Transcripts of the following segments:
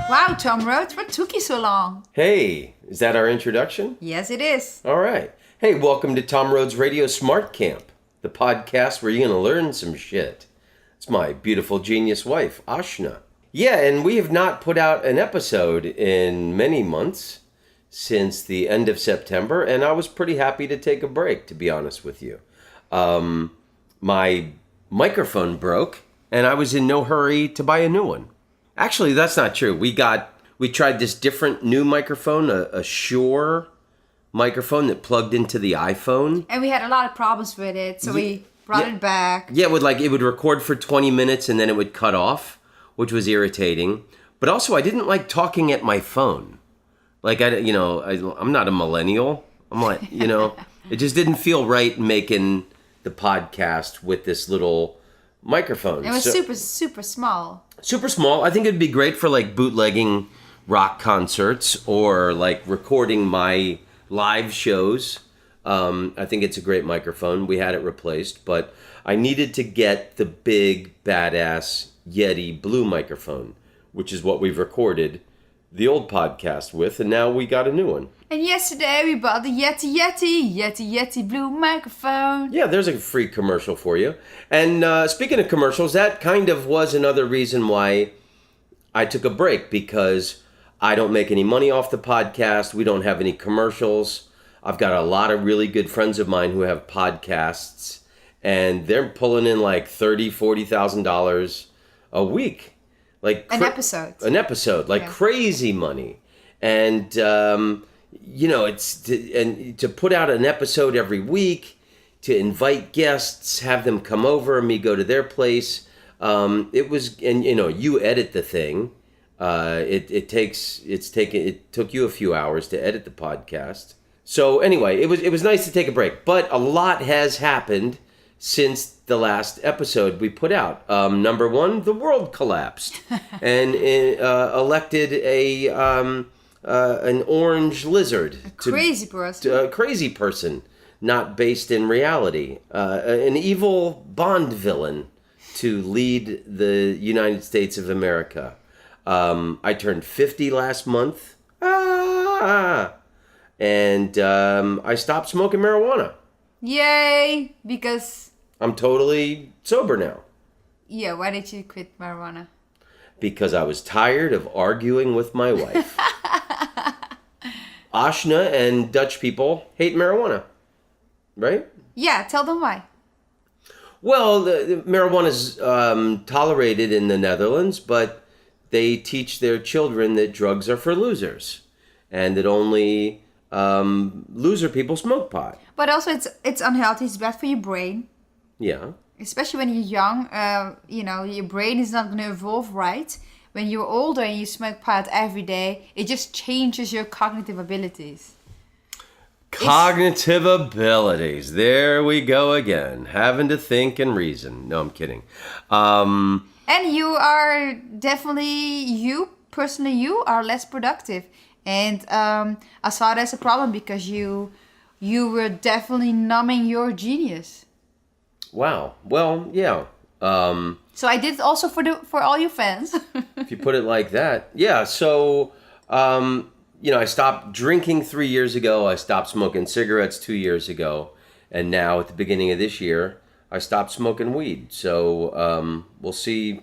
Wow, Tom Rhodes, what took you so long? Hey, is that our introduction? Yes, it is. All right. Hey, welcome to Tom Rhodes Radio Smart Camp, the podcast where you're going to learn some shit. It's my beautiful genius wife, Ashna. Yeah, and we have not put out an episode in many months since the end of September, and I was pretty happy to take a break, to be honest with you. My microphone broke, and I was in no hurry to buy a new one. Actually, that's not true. We tried this different new microphone, a Shure microphone that plugged into the iPhone. And we had a lot of problems with it, so we brought it back. Yeah, it would record for 20 minutes and then it would cut off, which was irritating. But also, I didn't like talking at my phone. I'm not a millennial. I'm like, it just didn't feel right making the podcast with this little microphone. It was super small. Super small. I think it'd be great for bootlegging rock concerts or recording my live shows. I think it's a great microphone. We had it replaced, but I needed to get the big badass Yeti blue microphone, which is what we've recorded the old podcast with, and now we got a new one. And yesterday we bought the Yeti blue microphone. Yeah, there's a free commercial for you. And speaking of commercials, that kind of was another reason why I took a break, because I don't make any money off the podcast. We don't have any commercials. I've got a lot of really good friends of mine who have podcasts, and they're pulling in $30,000, $40,000 a week. An episode. Crazy money. And, it's to put out an episode every week, to invite guests, have them come over and me go to their place. You edit the thing. It took you a few hours to edit the podcast. So anyway, it was nice to take a break, but a lot has happened since the last episode we put out. Number one, the world collapsed and elected an orange lizard. A crazy person. Not based in reality. An evil Bond villain to lead the United States of America. I turned 50 last month. And I stopped smoking marijuana. Yay! Because I'm totally sober now. Yeah, why did you quit marijuana? Because I was tired of arguing with my wife. Ashna and Dutch people hate marijuana, right? Yeah, tell them why. Well, the marijuana is tolerated in the Netherlands, but they teach their children that drugs are for losers, and that only loser people smoke pot. But also, it's unhealthy. It's bad for your brain. Yeah. Especially when you're young, your brain is not going to evolve right. When you're older and you smoke pot every day, it just changes your cognitive abilities. Cognitive abilities. There we go again. Having to think and reason. No, I'm kidding. And you are definitely, you are less productive. And I saw it as a problem because you were definitely numbing your genius. Wow. Well, yeah. So I did it also for all your fans. If you put it like that. Yeah, so, I stopped drinking 3 years ago. I stopped smoking cigarettes 2 years ago. And now, at the beginning of this year, I stopped smoking weed. So, we'll see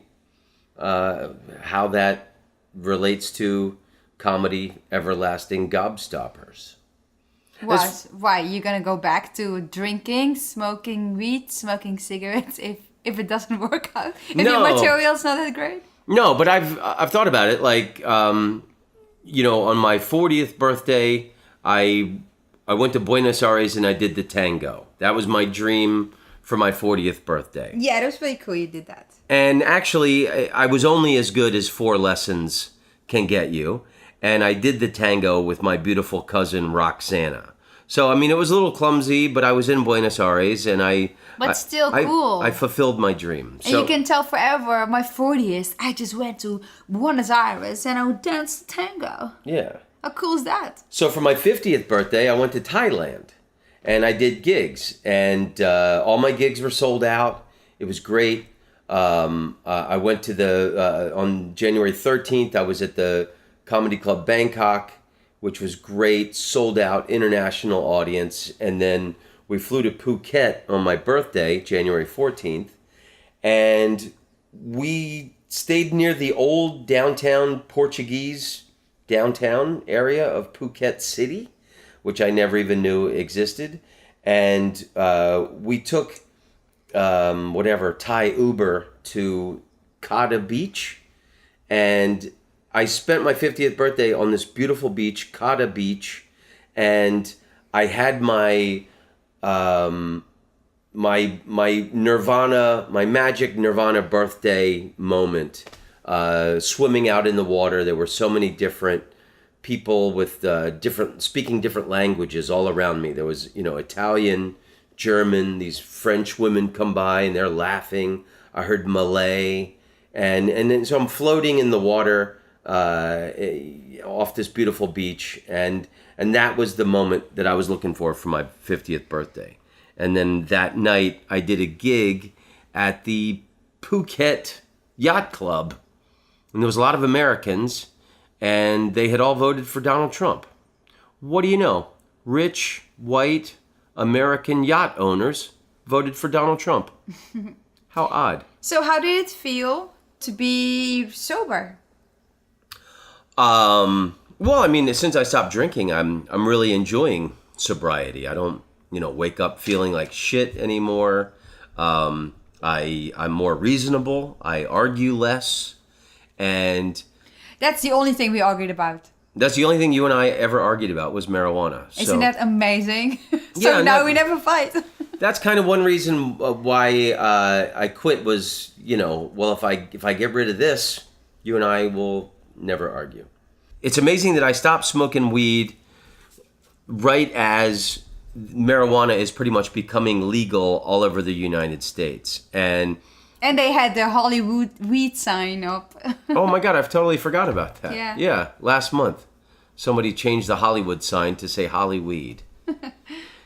how that relates to comedy everlasting gobstoppers. Why? You're going to go back to drinking, smoking weed, smoking cigarettes if it doesn't work out? If your material's not that great? No, but I've thought about it. On my 40th birthday, I went to Buenos Aires and I did the tango. That was my dream for my 40th birthday. Yeah, it was really cool you did that. And actually, I was only as good as 4 lessons can get you. And I did the tango with my beautiful cousin, Roxana. So, it was a little clumsy, but I was in Buenos Aires, and still cool. I fulfilled my dream. And you can tell forever, my 40th, I just went to Buenos Aires, and I would dance the tango. Yeah. How cool is that? So, for my 50th birthday, I went to Thailand, and I did gigs. And all my gigs were sold out. It was great. I went to on January 13th, I was at the Comedy Club Bangkok, which was great, sold out, international audience. And then we flew to Phuket on my birthday, January 14th. And we stayed near the old downtown Portuguese downtown area of Phuket City, which I never even knew existed. And we took Thai Uber to Kata Beach. And I spent my 50th birthday on this beautiful beach, Kata Beach. And I had my Nirvana, my magic Nirvana birthday moment, swimming out in the water. There were so many different people with speaking different languages all around me. There was, Italian, German, these French women come by and they're laughing. I heard Malay, and then so I'm floating in the water off this beautiful beach, and that was the moment that I was looking for my 50th birthday. And then that night, I did a gig at the Phuket Yacht Club. And there was a lot of Americans, and they had all voted for Donald Trump. What do you know? Rich, white, American yacht owners voted for Donald Trump. How odd. So how did it feel to be sober? Well, I mean, since I stopped drinking, I'm really enjoying sobriety. I don't wake up feeling like shit anymore. I'm more reasonable. I argue less. And that's the only thing we argued about. That's the only thing you and I ever argued about was marijuana. Isn't that amazing? So now we never fight. That's kind of one reason why I quit was, well, if I get rid of this, you and I will never argue. It's amazing that I stopped smoking weed right as marijuana is pretty much becoming legal all over the United States. And they had the Hollywood weed sign up. Oh my God, I've totally forgot about that. Yeah. Yeah, last month. Somebody changed the Hollywood sign to say Hollyweed.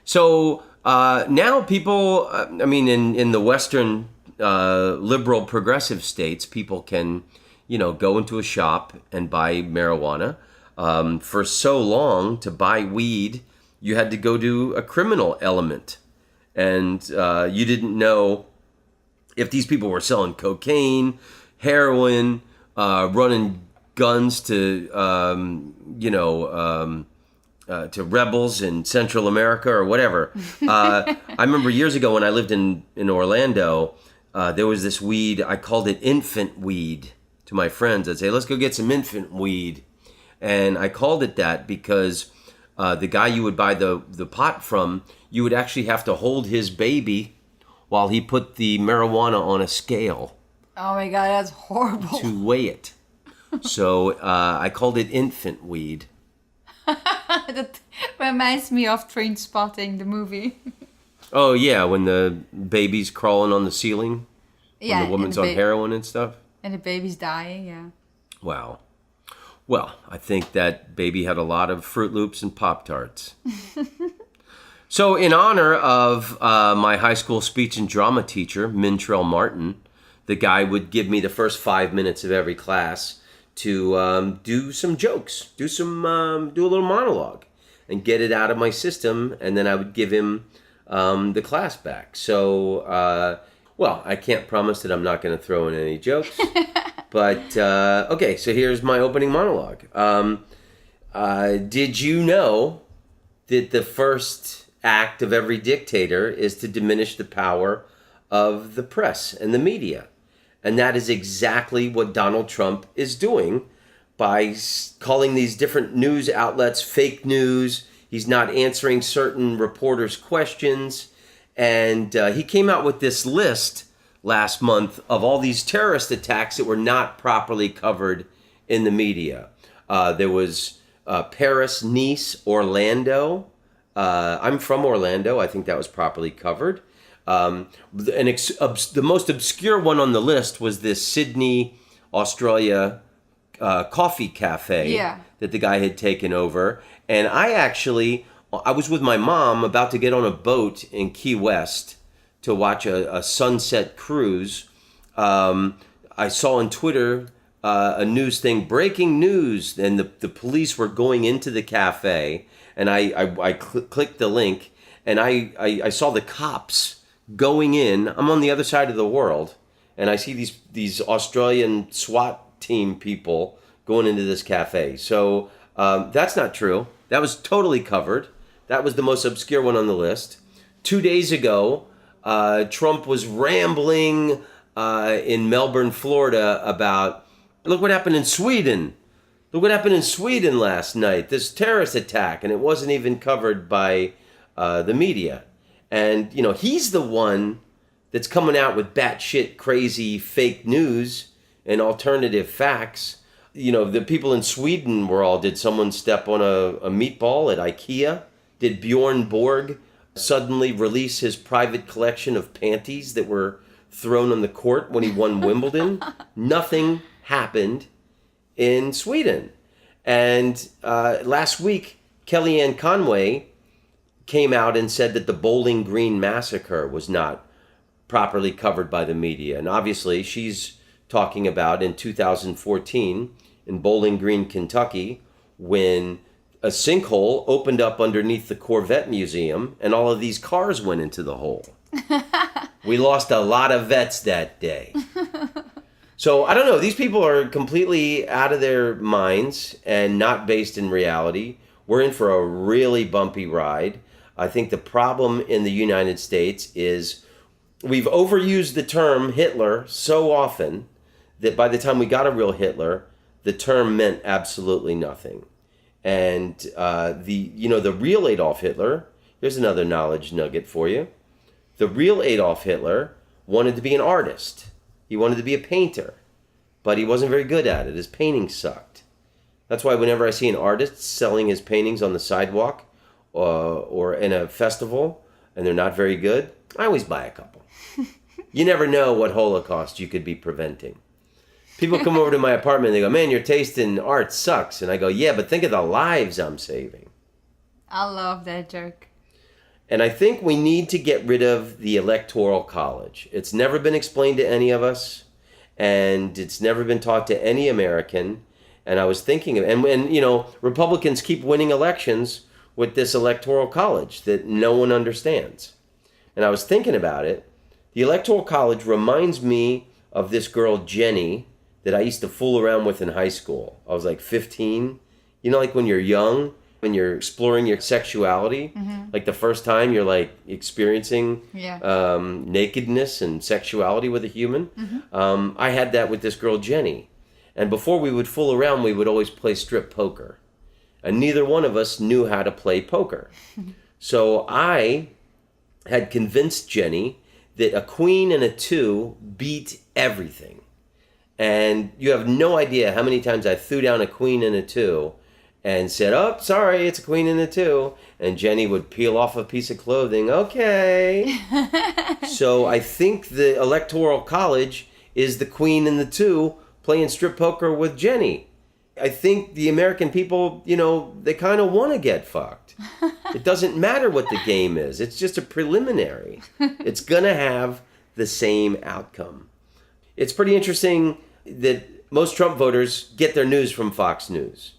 So now people, in the Western liberal progressive states, people can, go into a shop and buy marijuana. For so long, to buy weed, you had to go to a criminal element. And you didn't know if these people were selling cocaine, heroin, running guns to rebels in Central America or whatever. I remember years ago when I lived in Orlando, there was this weed, I called it infant weed to my friends. I'd say, let's go get some infant weed. And I called it that because the guy you would buy the pot from, you would actually have to hold his baby while he put the marijuana on a scale. Oh my God, that's horrible. To weigh it. So I called it infant weed. That reminds me of Trainspotting, the movie. Oh yeah, when the baby's crawling on the ceiling. When the woman's on heroin and stuff. And the baby's dying, yeah. Wow. Well, I think that baby had a lot of Fruit Loops and Pop-Tarts. So in honor of my high school speech and drama teacher, Mintrell Martin, the guy would give me the first 5 minutes of every class to do some jokes, do a little monologue and get it out of my system. And then I would give him the class back. So, well, I can't promise that I'm not going to throw in any jokes. But, okay, so here's my opening monologue. Did you know that the first act of every dictator is to diminish the power of the press and the media? And that is exactly what Donald Trump is doing by calling these different news outlets fake news. He's not answering certain reporters' questions. And he came out with this list last month of all these terrorist attacks that were not properly covered in the media. There was Paris, Nice, Orlando. I'm from Orlando. I think that was properly covered. The most obscure one on the list was this Sydney, Australia coffee cafe that the guy had taken over. And I was with my mom about to get on a boat in Key West to watch a sunset cruise I saw on Twitter a news thing, breaking news, and the police were going into the cafe, and I clicked the link, and I saw the cops going in. I'm on the other side of the world, and I see these Australian SWAT team people going into this cafe. So that's not true. That was totally covered. That was the most obscure one on the list. 2 days ago, Trump was rambling in Melbourne, Florida about, look what happened in Sweden. Look what happened in Sweden last night, this terrorist attack, and it wasn't even covered by the media. And, he's the one that's coming out with batshit crazy fake news and alternative facts. The people in Sweden did someone step on a meatball at IKEA? Did Bjorn Borg suddenly release his private collection of panties that were thrown on the court when he won Wimbledon? Nothing happened in Sweden. And last week, Kellyanne Conway came out and said that the Bowling Green massacre was not properly covered by the media. And obviously, she's talking about in 2014 in Bowling Green, Kentucky, when a sinkhole opened up underneath the Corvette Museum and all of these cars went into the hole. We lost a lot of vets that day. So, I don't know. These people are completely out of their minds and not based in reality. We're in for a really bumpy ride. I think the problem in the United States is we've overused the term Hitler so often that by the time we got a real Hitler, the term meant absolutely nothing. And the real Adolf Hitler, here's another knowledge nugget for you. The real Adolf Hitler wanted to be an artist. He wanted to be a painter, but he wasn't very good at it. His paintings sucked. That's why whenever I see an artist selling his paintings on the sidewalk or in a festival and they're not very good, I always buy a couple. You never know what Holocaust you could be preventing. People come over to my apartment and they go, man, your taste in art sucks. And I go, yeah, but think of the lives I'm saving. I love that joke. And I think we need to get rid of the Electoral College. It's never been explained to any of us, and it's never been taught to any American. And I was thinking, Republicans keep winning elections with this Electoral College that no one understands. And I was thinking about it. The Electoral College reminds me of this girl, Jenny, that I used to fool around with in high school. I was like 15. Like when you're young, when you're exploring your sexuality, like the first time you're like experiencing nakedness and sexuality with a human. I had that with this girl, Jenny. And before we would fool around, we would always play strip poker. And neither one of us knew how to play poker. So I had convinced Jenny that a queen and a 2 beat everything. And you have no idea how many times I threw down a queen and a 2 and said, oh, sorry, it's a queen and a 2. And Jenny would peel off a piece of clothing. Okay. So I think the Electoral College is the queen and the 2 playing strip poker with Jenny. I think the American people, they kind of want to get fucked. It doesn't matter what the game is. It's just a preliminary. It's going to have the same outcome. It's pretty interesting that most Trump voters get their news from Fox News.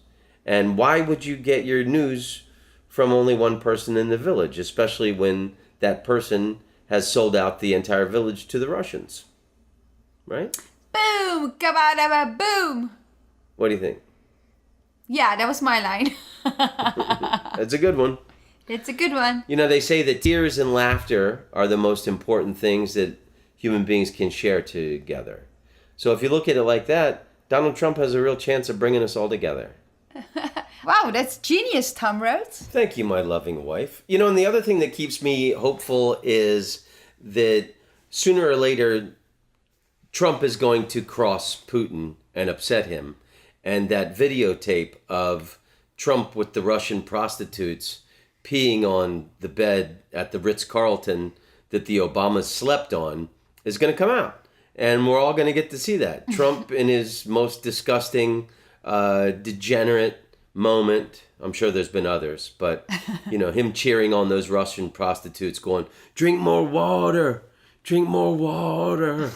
And why would you get your news from only one person in the village, especially when that person has sold out the entire village to the Russians? Right? Boom! Kabadaba boom! What do you think? Yeah, that was my line. That's a good one. It's a good one. They say that tears and laughter are the most important things that human beings can share together. So if you look at it like that, Donald Trump has a real chance of bringing us all together. Wow, that's genius, Tom Rhodes. Thank you, my loving wife. And the other thing that keeps me hopeful is that sooner or later, Trump is going to cross Putin and upset him. And that videotape of Trump with the Russian prostitutes peeing on the bed at the Ritz-Carlton that the Obamas slept on is going to come out. And we're all going to get to see that. Trump in his most disgusting, degenerate moment. I'm sure there's been others. But, him cheering on those Russian prostitutes going, drink more water, drink more water.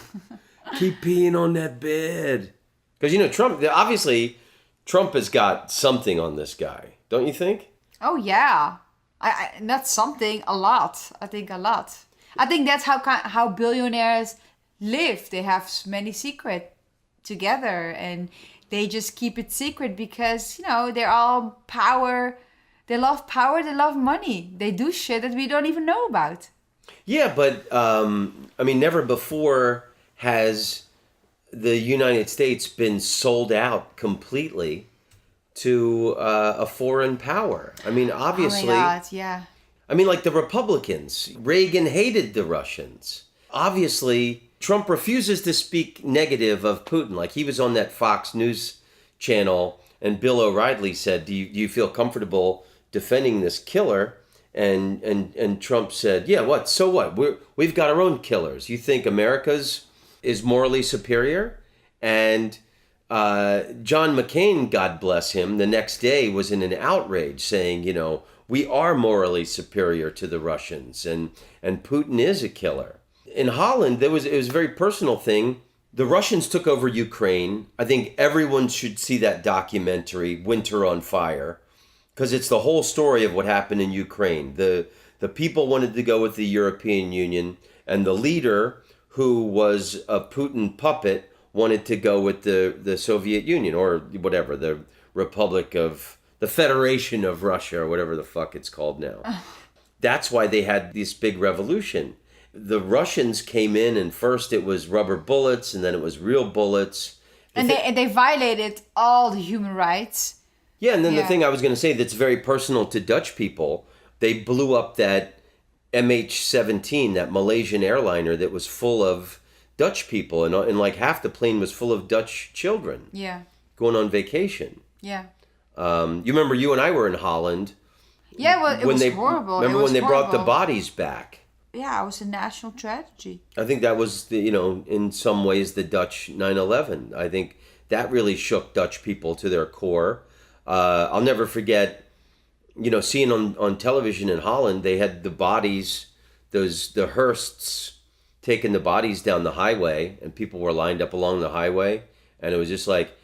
Keep peeing on that bed. Because, Trump, obviously, Trump has got something on this guy. Don't you think? Oh, yeah. Not something, a lot. I think a lot. I think that's how billionaires live. They have many secrets together and they just keep it secret because, they're all power. They love power. They love money. They do shit that we don't even know about. Yeah, but, never before has the United States been sold out completely to a foreign power. Obviously. Oh my God, yeah. Like the Republicans. Reagan hated the Russians. Obviously, Trump refuses to speak negative of Putin. Like he was on that Fox News channel and Bill O'Reilly said, do you feel comfortable defending this killer? And Trump said, yeah, what? So what? We've got our own killers. You think America's is morally superior? And John McCain, God bless him, the next day was in an outrage saying, we are morally superior to the Russians and Putin is a killer. In Holland, it was a very personal thing. The Russians took over Ukraine. I think everyone should see that documentary, Winter on Fire, because it's the whole story of what happened in Ukraine. The people wanted to go with the European Union, and the leader, who was a Putin puppet, wanted to go with the Soviet Union, or whatever, the Federation of Russia, or whatever the fuck it's called now. That's why they had this big revolution. The Russians came in, and first it was rubber bullets, and then it was real bullets. And they violated all the human rights. Yeah, and then the thing I was going to say that's very personal to Dutch people, they blew up that MH17, that Malaysian airliner that was full of Dutch people, and like half the plane was full of Dutch children. Yeah. Going on vacation. Yeah. You remember you and I were in Holland. Yeah, well, it was horrible. Remember when they brought the bodies back? Yeah, it was a national tragedy. I think that was, in some ways, the Dutch 9/11. I think that really shook Dutch people to their core. I'll never forget, seeing on television in Holland, they had the bodies, the hearses, taking the bodies down the highway, and people were lined up along the highway, and it was just like,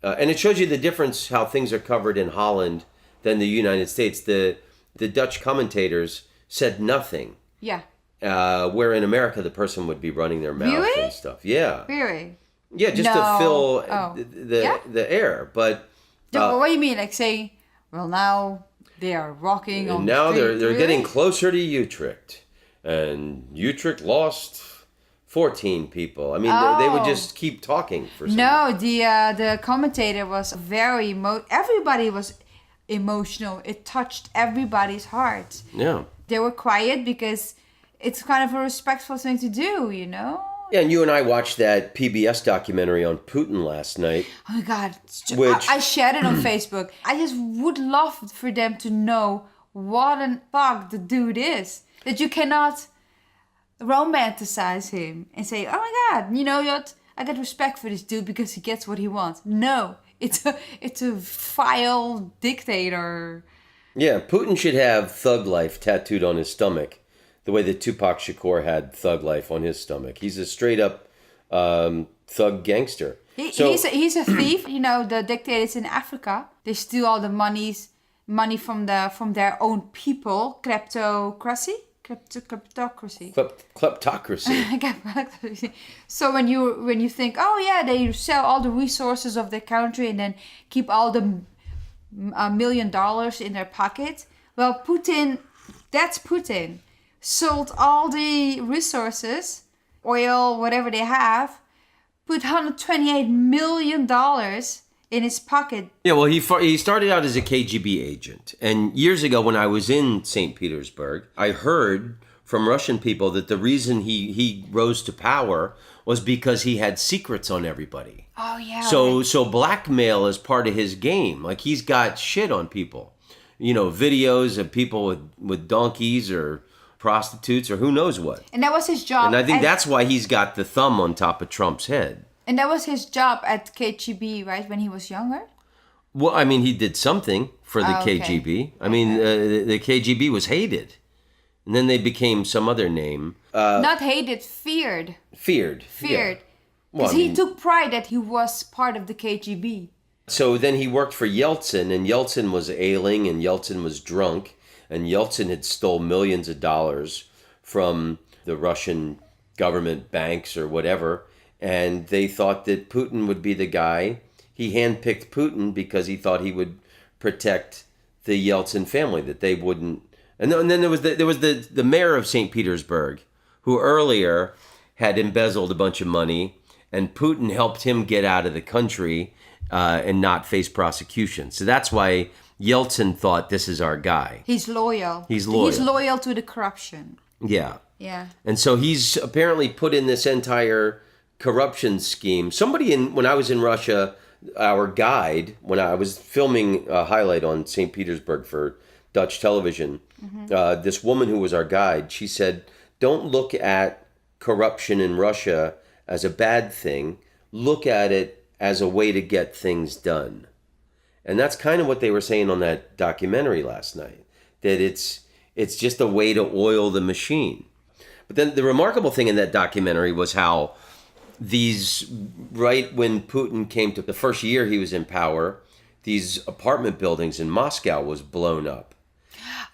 and it shows you the difference how things are covered in Holland than the United States. The Dutch commentators said nothing. Yeah. Where in America the person would be running their mouth and stuff. Yeah. Really? Yeah, just to fill the air. But what do you mean? Like saying, well, now they are rocking on now the street. they're getting closer to Utrecht, and Utrecht lost 14 people. They would just keep talking for some No, the commentator was very everybody was emotional. It touched everybody's heart. Yeah. They were quiet because it's kind of a respectful thing to do, Yeah, and you and I watched that PBS documentary on Putin last night. Oh my God. I shared it on Facebook. I just would love for them to know what an fuck the dude is. That you cannot romanticize him and say, oh my God, I got respect for this dude because he gets what he wants. No, it's a vile dictator. Yeah, Putin should have Thug Life tattooed on his stomach, the way that Tupac Shakur had Thug Life on his stomach. He's a straight up thug gangster. He's a thief. The dictators in Africa, they steal all the money from their own people. Kleptocracy. So when you think, oh yeah, they sell all the resources of their country and then keep all the $1 million in their pocket. Well, that's Putin. Sold all the resources, oil, whatever they have, put $128 million in his pocket. Yeah, well, he started out as a KGB agent. And years ago when I was in St. Petersburg, I heard from Russian people that the reason he rose to power was because he had secrets on everybody. Oh, yeah. So blackmail is part of his game. Like, he's got shit on people. Videos of people with donkeys or prostitutes or who knows what. And that was his job. And I think that's why he's got the thumb on top of Trump's head. And that was his job at KGB, right, when he was younger? Well, he did something for the KGB. The KGB was hated. And then they became some other name. Not hated, feared. Feared. Yeah. Because I mean, he took pride that he was part of the KGB. so then he worked for Yeltsin, and Yeltsin was ailing, and Yeltsin was drunk, and Yeltsin had stole millions of dollars from the Russian government banks or whatever, and they thought that Putin would be the guy. He handpicked Putin because he thought he would protect the Yeltsin family, that they wouldn't. And then there was the mayor of St. Petersburg, who earlier had embezzled a bunch of money, and Putin helped him get out of the country and not face prosecution. So that's why Yeltsin thought, this is our guy. He's loyal. He's loyal. He's loyal to the corruption. Yeah. Yeah. And so he's apparently put in this entire corruption scheme. When I was in Russia, our guide, when I was filming a highlight on St. Petersburg for Dutch television, this woman who was our guide, she said, don't look at corruption in Russia as a bad thing. Look at it as a way to get things done. And that's kind of what they were saying on that documentary last night, that it's just a way to oil the machine. But then the remarkable thing in that documentary was how right when Putin came to the first year he was in power, these apartment buildings in Moscow was blown up.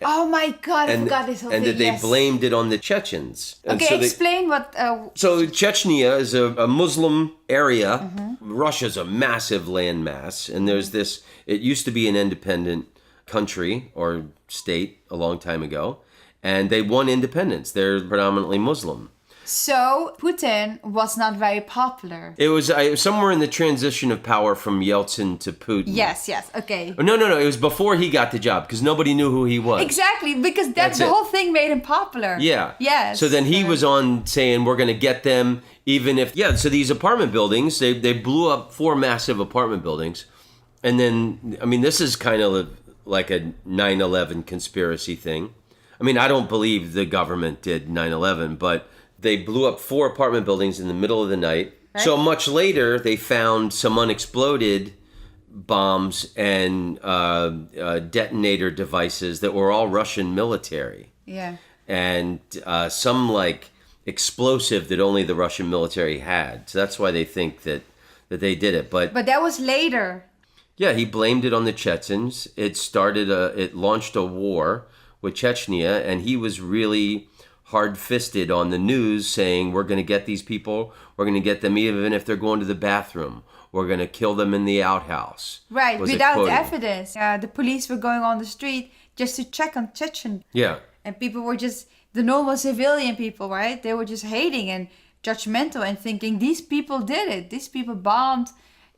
Oh my God, I forgot this whole thing. And that they blamed it on the Chechens. And okay, explain what... So Chechnya is a Muslim area. Russia's a massive landmass. And there's this... It used to be an independent country or state a long time ago. And they won independence. They're predominantly Muslim. So Putin was not very popular. It was somewhere in the transition of power from Yeltsin to Putin. Yes, okay. No. It was before he got the job because nobody knew who he was. Exactly, because that's the whole thing made him popular. Yeah. Yes. So then he was on saying, we're going to get them even if... Yeah, so these apartment buildings, they blew up 4 massive apartment buildings. And then, I mean, this is kind of like a 9/11 conspiracy thing. I mean, I don't believe the government did 9/11, but... They blew up 4 apartment buildings in the middle of the night. Right. So much later, they found some unexploded bombs and detonator devices that were all Russian military. Yeah. And some like explosive that only the Russian military had. So that's why they think that they did it. But that was later. Yeah, he blamed it on the Chechens. It launched a war with Chechnya, and he was really hard-fisted on the news saying, we're going to get these people, we're going to get them even if they're going to the bathroom, we're going to kill them in the outhouse. Right, without evidence. The police were going on the street just to check on Chechen. Yeah. And people were just, the normal civilian people, right? They were just hating and judgmental and thinking, these people did it. These people bombed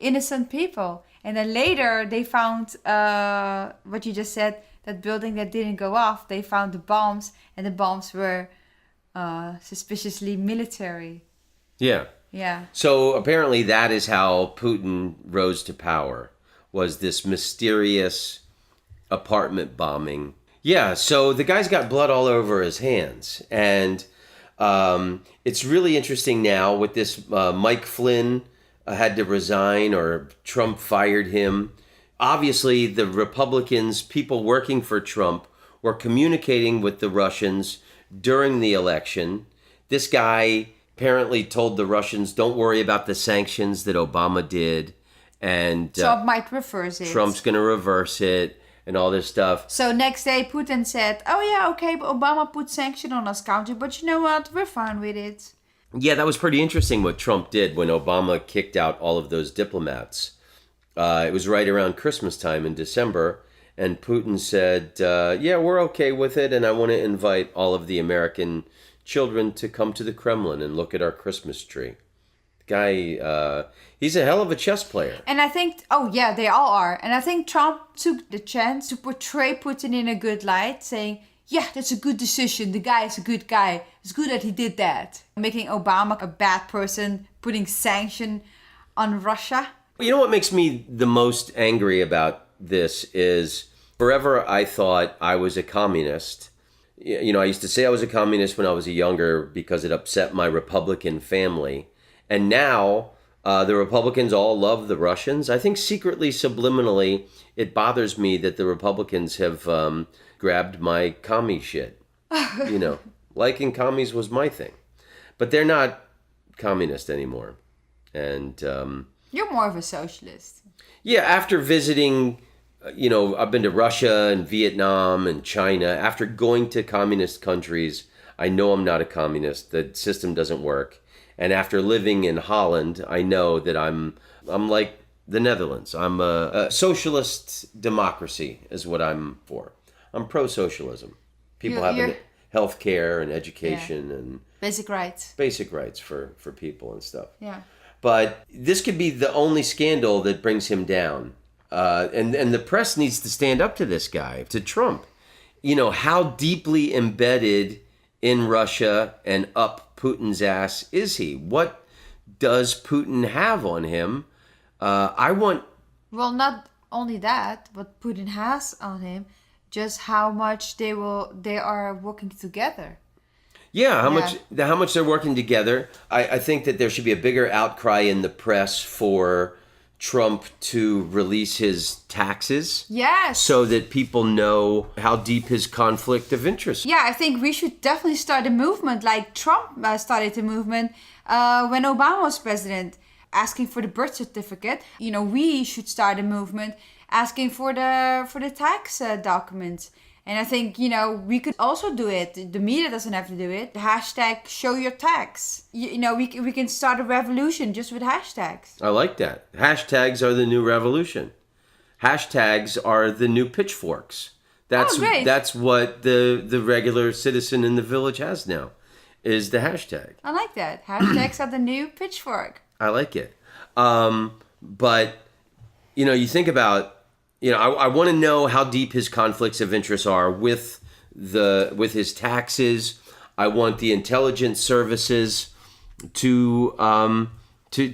innocent people. And then later they found, what you just said, that building that didn't go off, they found the bombs, and the bombs were suspiciously military. Yeah. Yeah. So apparently that is how Putin rose to power, was this mysterious apartment bombing. Yeah, so the guy's got blood all over his hands. And it's really interesting now with this Mike Flynn had to resign or Trump fired him. Obviously, the Republicans, people working for Trump, were communicating with the Russians during the election. This guy apparently told the Russians, don't worry about the sanctions that Obama did. And Trump might reverse it. Trump's going to reverse it and all this stuff. So next day, Putin said, oh yeah, okay, but Obama put sanction on us country, but you know what? We're fine with it. Yeah, that was pretty interesting what Trump did when Obama kicked out all of those diplomats. It was right around Christmas time in December. And Putin said, yeah, we're okay with it. And I want to invite all of the American children to come to the Kremlin and look at our Christmas tree. The guy, he's a hell of a chess player. And I think, oh yeah, they all are. And I think Trump took the chance to portray Putin in a good light, saying, yeah, that's a good decision. The guy is a good guy. It's good that he did that. Making Obama a bad person, putting sanction on Russia. You know what makes me the most angry about this is forever I thought I was a communist. You know, I used to say I was a communist when I was younger because it upset my Republican family. And now the Republicans all love the Russians. I think secretly, subliminally, it bothers me that the Republicans have grabbed my commie shit. You know, liking commies was my thing. But they're not communist anymore. And You're more of a socialist. yeah, after visiting, I've been to Russia and Vietnam and China. After going to communist countries, I know I'm not a communist. The system doesn't work. And after living in Holland, I know that I'm like the Netherlands. I'm a socialist democracy is what I'm for. I'm pro-socialism. People having health care and education and basic rights. Basic rights for people and stuff. Yeah. But this could be the only scandal that brings him down. And the press needs to stand up to this guy, to Trump. How deeply embedded in Russia and up Putin's ass is he? What does Putin have on him? Well, not only that, what Putin has on him, just how much they are working together. Yeah, how much they're working together. I think that there should be a bigger outcry in the press for Trump to release his taxes. Yes. So that people know how deep his conflict of interest. Yeah, I think we should definitely start a movement like Trump started a movement when Obama was president, asking for the birth certificate. We should start a movement asking for the tax documents. And I think, we could also do it. The media doesn't have to do it. The hashtag show your tax. We can start a revolution just with hashtags. I like that. Hashtags are the new revolution. Hashtags are the new pitchforks. Great. That's what the regular citizen in the village has now, is the hashtag. I like that. Hashtags are the new pitchfork. I like it. But, you think about, I want to know how deep his conflicts of interest are with his taxes. I want the intelligence services to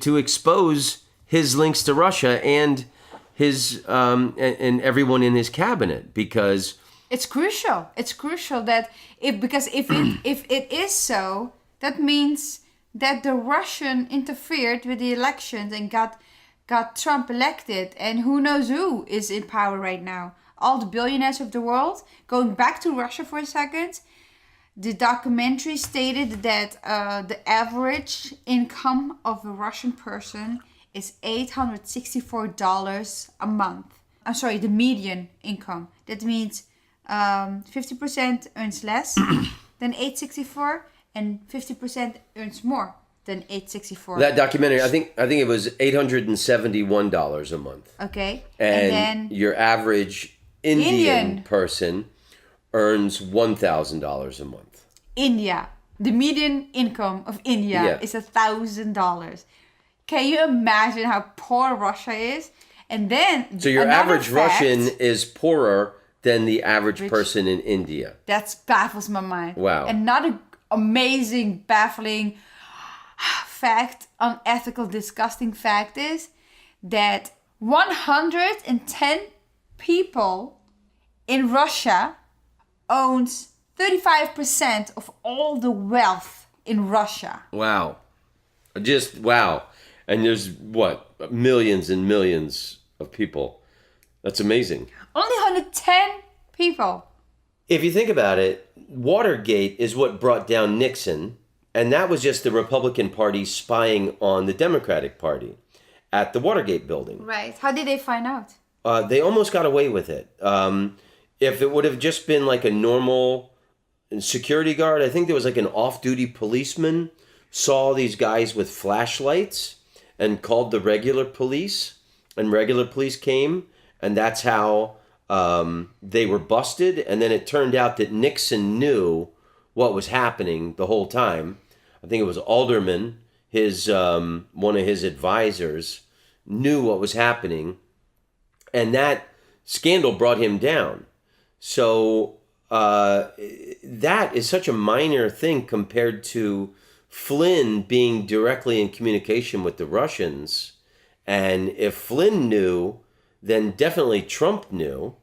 expose his links to Russia and his and everyone in his cabinet, because it's crucial. It's crucial that if it is so, that means that the Russian interfered with the elections and got Trump elected, and who knows who is in power right now. All the billionaires of the world. Going back to Russia for a second, the documentary stated that the average income of a Russian person is $864 a month. I'm sorry, the median income. That means 50% earns less than $864 and 50% earns more than $864. That documentary, I think it was $871 a month. Okay. And then your average Indian person earns $1,000 a month. India. The median income of India is $1,000. Can you imagine how poor Russia is? And then so your average Russian is poorer than the average person in India. That baffles my mind. Wow. Another amazing, baffling fact, unethical, disgusting fact is that 110 people in Russia owns 35% of all the wealth in Russia. Wow. Just wow. And there's millions and millions of people. That's amazing. Only 110 people. If you think about it, Watergate is what brought down Nixon, and that was just the Republican Party spying on the Democratic Party at the Watergate building. Right. How did they find out? They almost got away with it. If it would have just been like a normal security guard, I think there was like an off-duty policeman, saw these guys with flashlights and called the regular police, and regular police came, and that's how they were busted. And then it turned out that Nixon knew what was happening the whole time. I think it was Alderman, his one of his advisors, knew what was happening, and that scandal brought him down. So that is such a minor thing compared to Flynn being directly in communication with the Russians. And if Flynn knew, then definitely Trump knew.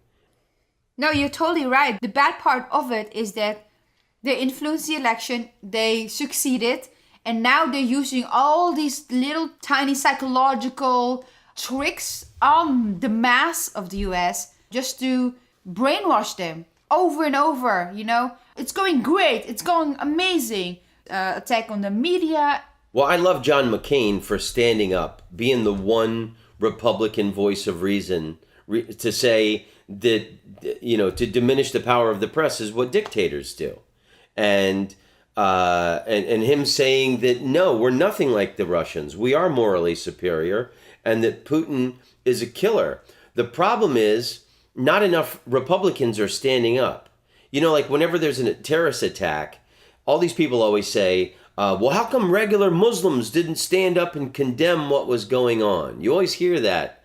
No, you're totally right. The bad part of it is that they influenced the election, they succeeded, and now they're using all these little tiny psychological tricks on the mass of the US just to brainwash them over and over, It's going great. It's going amazing. Attack on the media, Well, I love John McCain for standing up, being the one Republican voice of reason to say that, to diminish the power of the press is what dictators do. And him saying that, no, we're nothing like the Russians. We are morally superior, and that Putin is a killer. The problem is not enough Republicans are standing up. Like whenever there's a terrorist attack, all these people always say, well, how come regular Muslims didn't stand up and condemn what was going on? You always hear that,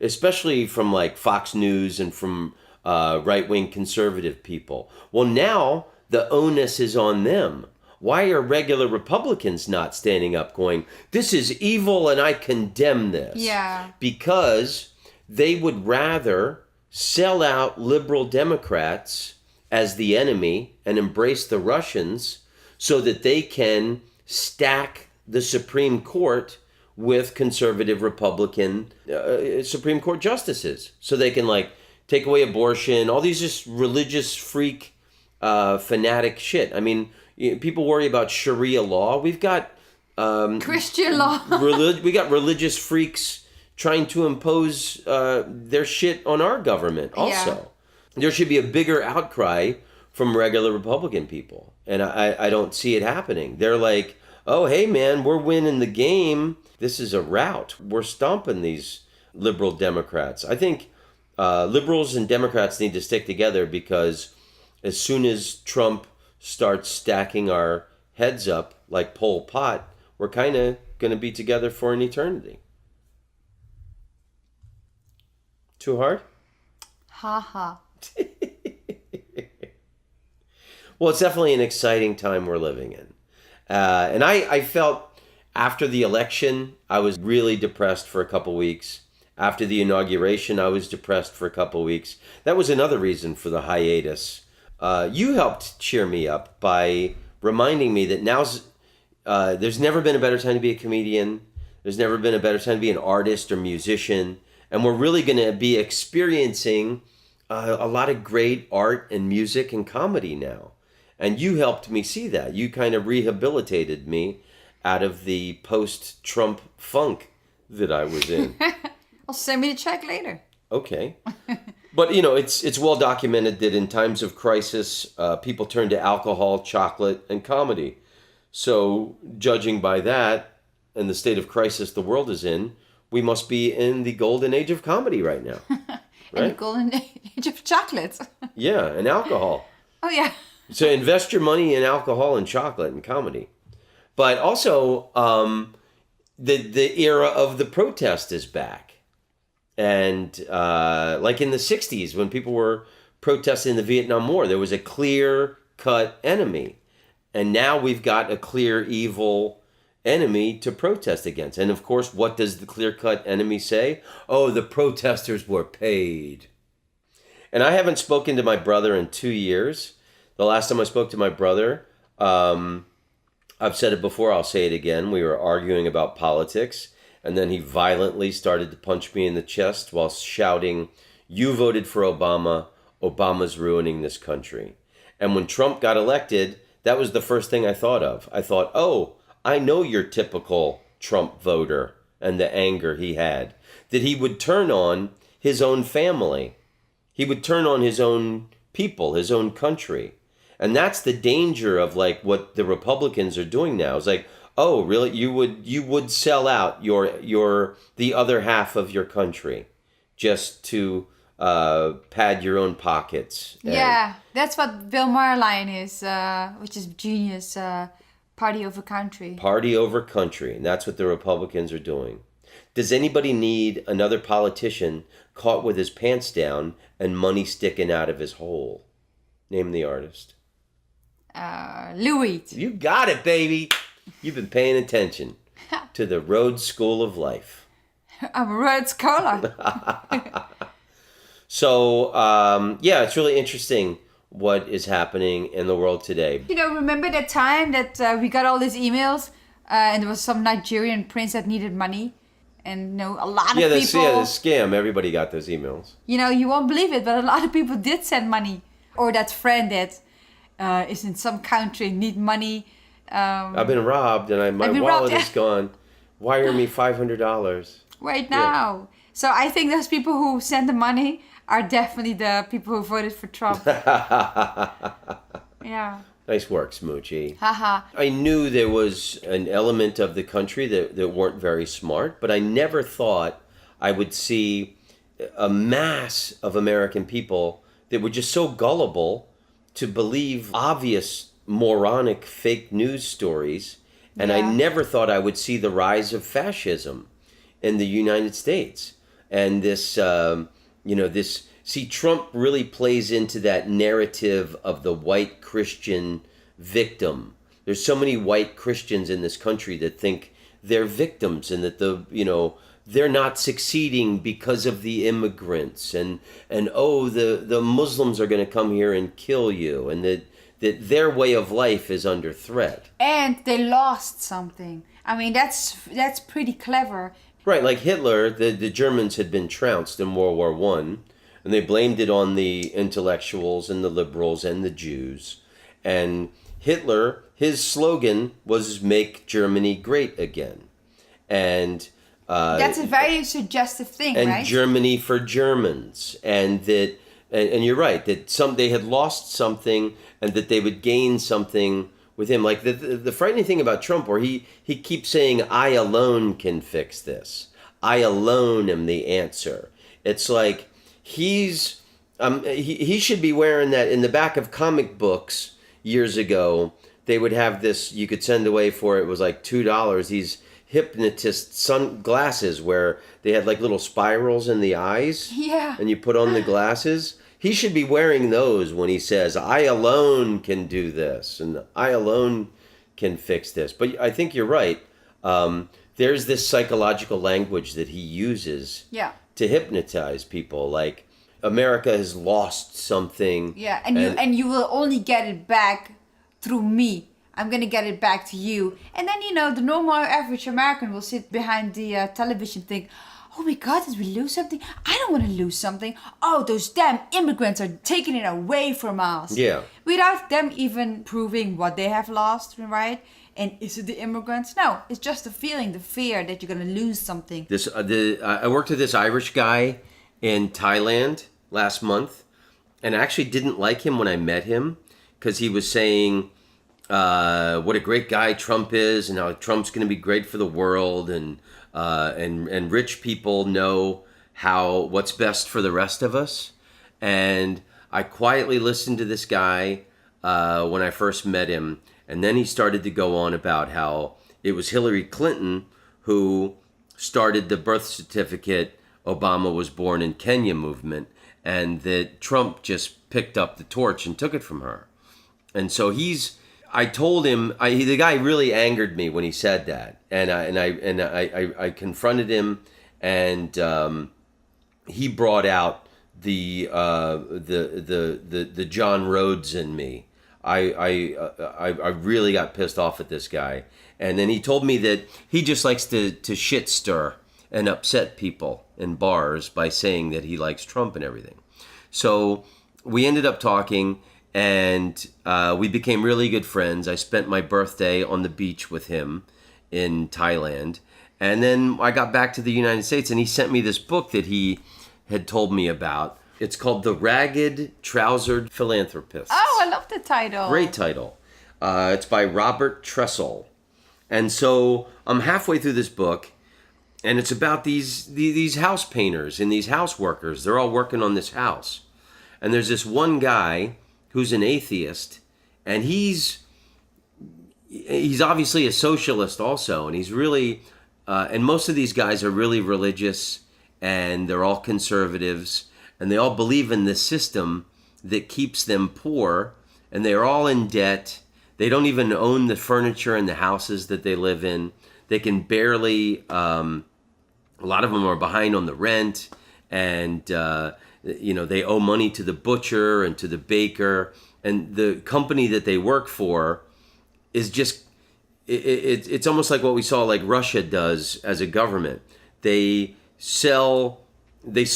especially from like Fox News and from right-wing conservative people. Well, now the onus is on them. Why are regular Republicans not standing up going, this is evil and I condemn this? Yeah. Because they would rather sell out liberal Democrats as the enemy and embrace the Russians so that they can stack the Supreme Court with conservative Republican Supreme Court justices. So they can like take away abortion, all these just religious freak fanatic shit. I mean, people worry about Sharia law. We've got Christian law. We got religious freaks trying to impose their shit on our government also. Yeah. There should be a bigger outcry from regular Republican people. And I don't see it happening. They're like, oh, hey, man, we're winning the game. This is a rout. We're stomping these liberal Democrats. I think liberals and Democrats need to stick together because as soon as Trump starts stacking our heads up like Pol Pot, we're kind of going to be together for an eternity. Too hard? Ha ha. Well, it's definitely an exciting time we're living in. And I felt after the election, I was really depressed for a couple weeks. After the inauguration, I was depressed for a couple weeks. That was another reason for the hiatus. You helped cheer me up by reminding me that there's never been a better time to be a comedian. There's never been a better time to be an artist or musician. And we're really going to be experiencing a lot of great art and music and comedy now. And you helped me see that. You kind of rehabilitated me out of the post-Trump funk that I was in. I'll send me the check later. Okay. But, it's well documented that in times of crisis, people turn to alcohol, chocolate, and comedy. So, judging by that and the state of crisis the world is in, we must be in the golden age of comedy right now. Right? And the golden age of chocolate. Yeah, and alcohol. Oh, yeah. So invest your money in alcohol and chocolate and comedy. But also, the era of the protest is back. And like in the 60s, when people were protesting the Vietnam War, there was a clear-cut enemy. And now we've got a clear, evil enemy to protest against. And of course, what does the clear-cut enemy say? Oh, the protesters were paid. And I haven't spoken to my brother in 2 years. The last time I spoke to my brother, I've said it before, I'll say it again. We were arguing about politics, and then he violently started to punch me in the chest while shouting, "You voted for Obama. Obama's ruining this country." And when Trump got elected, that was the first thing I thought of. I thought, oh, I know your typical Trump voter and the anger he had. That he would turn on his own family. He would turn on his own people, his own country. And that's the danger of like what the Republicans are doing now. It's like, oh, really? You would sell out the other half of your country just to pad your own pockets. Yeah, that's what Bill Maherline is, which is genius. Party over country. Party over country. And that's what the Republicans are doing. Does anybody need another politician caught with his pants down and money sticking out of his hole? Name the artist. Louis. You got it, baby. You've been paying attention to the Rhodes School of Life. I'm a Rhodes Scholar. So, yeah, it's really interesting what is happening in the world today. Remember that time that we got all these emails and there was some Nigerian prince that needed money? And a lot of people... Yeah, the scam. Everybody got those emails. You won't believe it, but a lot of people did send money. Or that friend that is in some country, need money, I've been robbed and my I've been wallet robbed, is gone. Wire me $500. right now. So I think those people who send the money are definitely the people who voted for Trump. Yeah. Nice work, Smoochie. Haha. I knew there was an element of the country that weren't very smart, but I never thought I would see a mass of American people that were just so gullible to believe obvious moronic fake news stories. And I Yeah. never thought I would see the rise of fascism in the United States. And see, Trump really plays into that narrative of the white Christian victim. There's so many white Christians in this country that think they're victims and that they're not succeeding because of the immigrants and the Muslims are going to come here and kill you, and that their way of life is under threat. And they lost something. I mean, that's pretty clever. Right, like Hitler, the Germans had been trounced in World War One, and they blamed it on the intellectuals and the liberals and the Jews. And Hitler, his slogan was "Make Germany Great Again," and That's a very suggestive thing, and right? Germany for Germans, and that, and you're right that they had lost something, and that they would gain something with him. Like the frightening thing about Trump, where he keeps saying, "I alone can fix this. I alone am the answer." It's like he should be wearing that in the back of comic books. Years ago, they would have this. You could send away for it was like $2. These hypnotist sunglasses where they had like little spirals in the eyes. Yeah. And you put on the glasses. He should be wearing those when he says, "I alone can do this," and "I alone can fix this." But I think you're right. There's this psychological language that he uses to hypnotize people. Like, America has lost something. Yeah, and you will only get it back through me. I'm gonna get it back to you. And then, the normal average American will sit behind the television and think, "Oh my God, did we lose something? I don't want to lose something. Oh, those damn immigrants are taking it away from us." Yeah. Without them even proving what they have lost, right? And is it the immigrants? No, it's just the feeling, the fear that you're gonna lose something. I worked with this Irish guy in Thailand last month, and I actually didn't like him when I met him because he was saying what a great guy Trump is, and how Trump's going to be great for the world, and rich people know what's best for the rest of us. And I quietly listened to this guy when I first met him, and then he started to go on about how it was Hillary Clinton who started the birth certificate Obama was born in Kenya movement, and that Trump just picked up the torch and took it from her. And so I told him, the guy really angered me when he said that, and I confronted him, and he brought out the John Rhodes in me. I really got pissed off at this guy, and then he told me that he just likes to shit stir and upset people in bars by saying that he likes Trump and everything. So we ended up talking, and we became really good friends. I spent my birthday on the beach with him in Thailand. And then I got back to the United States, and he sent me this book that he had told me about. It's called The Ragged Trousered Philanthropist. Oh, I love the title. Great title. It's by Robert Tressel. And so I'm halfway through this book, and it's about these house painters and these house workers. They're all working on this house. And there's this one guy who's an atheist, and he's obviously a socialist also, and he's really, and most of these guys are really religious, and they're all conservatives, and they all believe in this system that keeps them poor, and they're all in debt. They don't even own the furniture in the houses that they live in. They can barely, a lot of them are behind on the rent, and they owe money to the butcher and to the baker, and the company that they work for is just, it's almost like what we saw like Russia does as a government. They sold the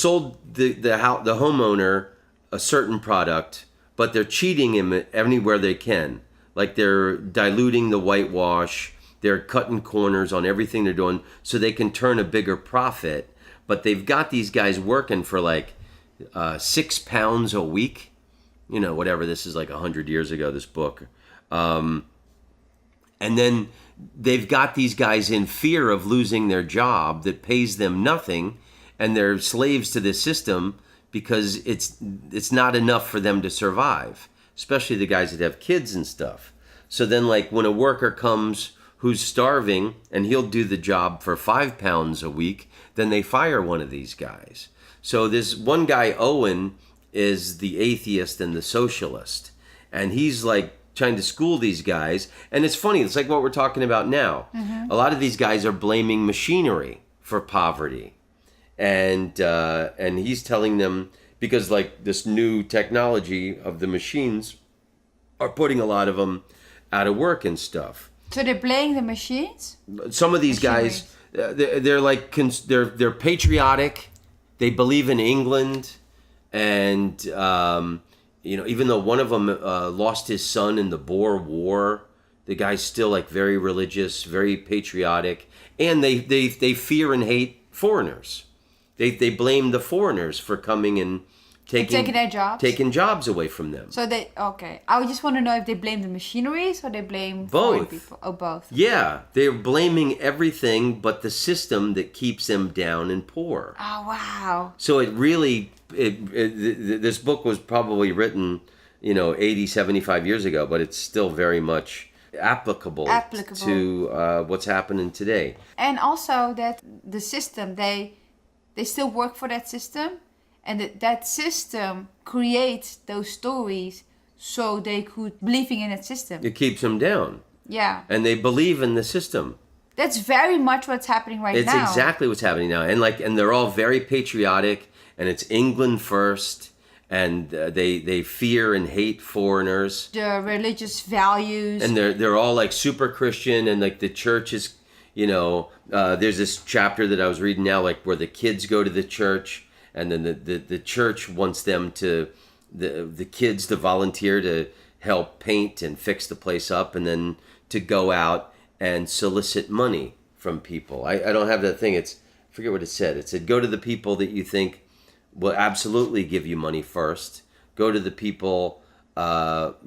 homeowner a certain product, but they're cheating him anywhere they can Like they're diluting the whitewash. They're cutting corners on everything they're doing so they can turn a bigger profit. But they've got these guys working for like £6 a week. You know, whatever. This is like 100 years ago, this book. And then they've got these guys in fear of losing their job that pays them nothing. And they're slaves to this system because it's not enough for them to survive, especially the guys that have kids and stuff. So then, like, when a worker comes who's starving and he'll do the job for £5 a week, then they fire one of these guys. So this one guy, Owen, is the atheist and the socialist. And he's like trying to school these guys. And it's funny, it's like what we're talking about now. Mm-hmm. A lot of these guys are blaming machinery for poverty. And he's telling them, because like this new technology of the machines are putting a lot of them out of work and stuff. So they're blaming the machines? Some of these guys, they're like, they're patriotic. They believe in England. And, you know, even though one of them lost his son in the Boer War, the guy's still like very religious, very patriotic. And they fear and hate foreigners. They blame the foreigners for coming and taking their jobs? Taking jobs away from them. So okay. I just want to know if they blame the machineries or they blame both foreign people. Oh, both. Yeah, they're blaming everything but the system that keeps them down and poor. Oh, wow. So it really, this book was probably written, you know, 80, 75 years ago, but it's still very much applicable. To what's happening today. And also that the system, they still work for that system, and that system creates those stories so they could believing in that system. It keeps them down. Yeah. And they believe in the system. That's very much what's happening now. It's exactly what's happening now. And they're all very patriotic, and it's England first, and they fear and hate foreigners. The religious values. And they're all like super Christian, and like the church is, you know, there's this chapter that I was reading now, like where the kids go to the church, and then the church wants them to, the kids to volunteer to help paint and fix the place up, and then to go out and solicit money from people. I don't have that thing. I forget what it said. It said, go to the people that you think will absolutely give you money first. Go to the people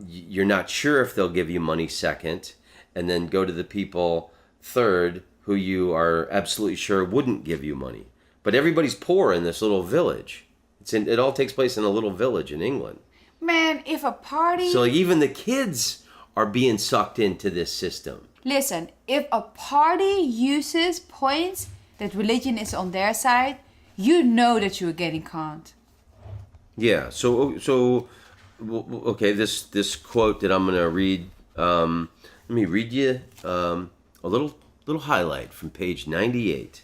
you're not sure if they'll give you money second. And then go to the people third who you are absolutely sure wouldn't give you money. But everybody's poor in this little village. It all takes place in a little village in England. Man, if a party... So even the kids are being sucked into this system. Listen, if a party uses points that religion is on their side, you know that you're getting conned. Yeah, so okay, this quote that I'm going to read, let me read you a little highlight from page 98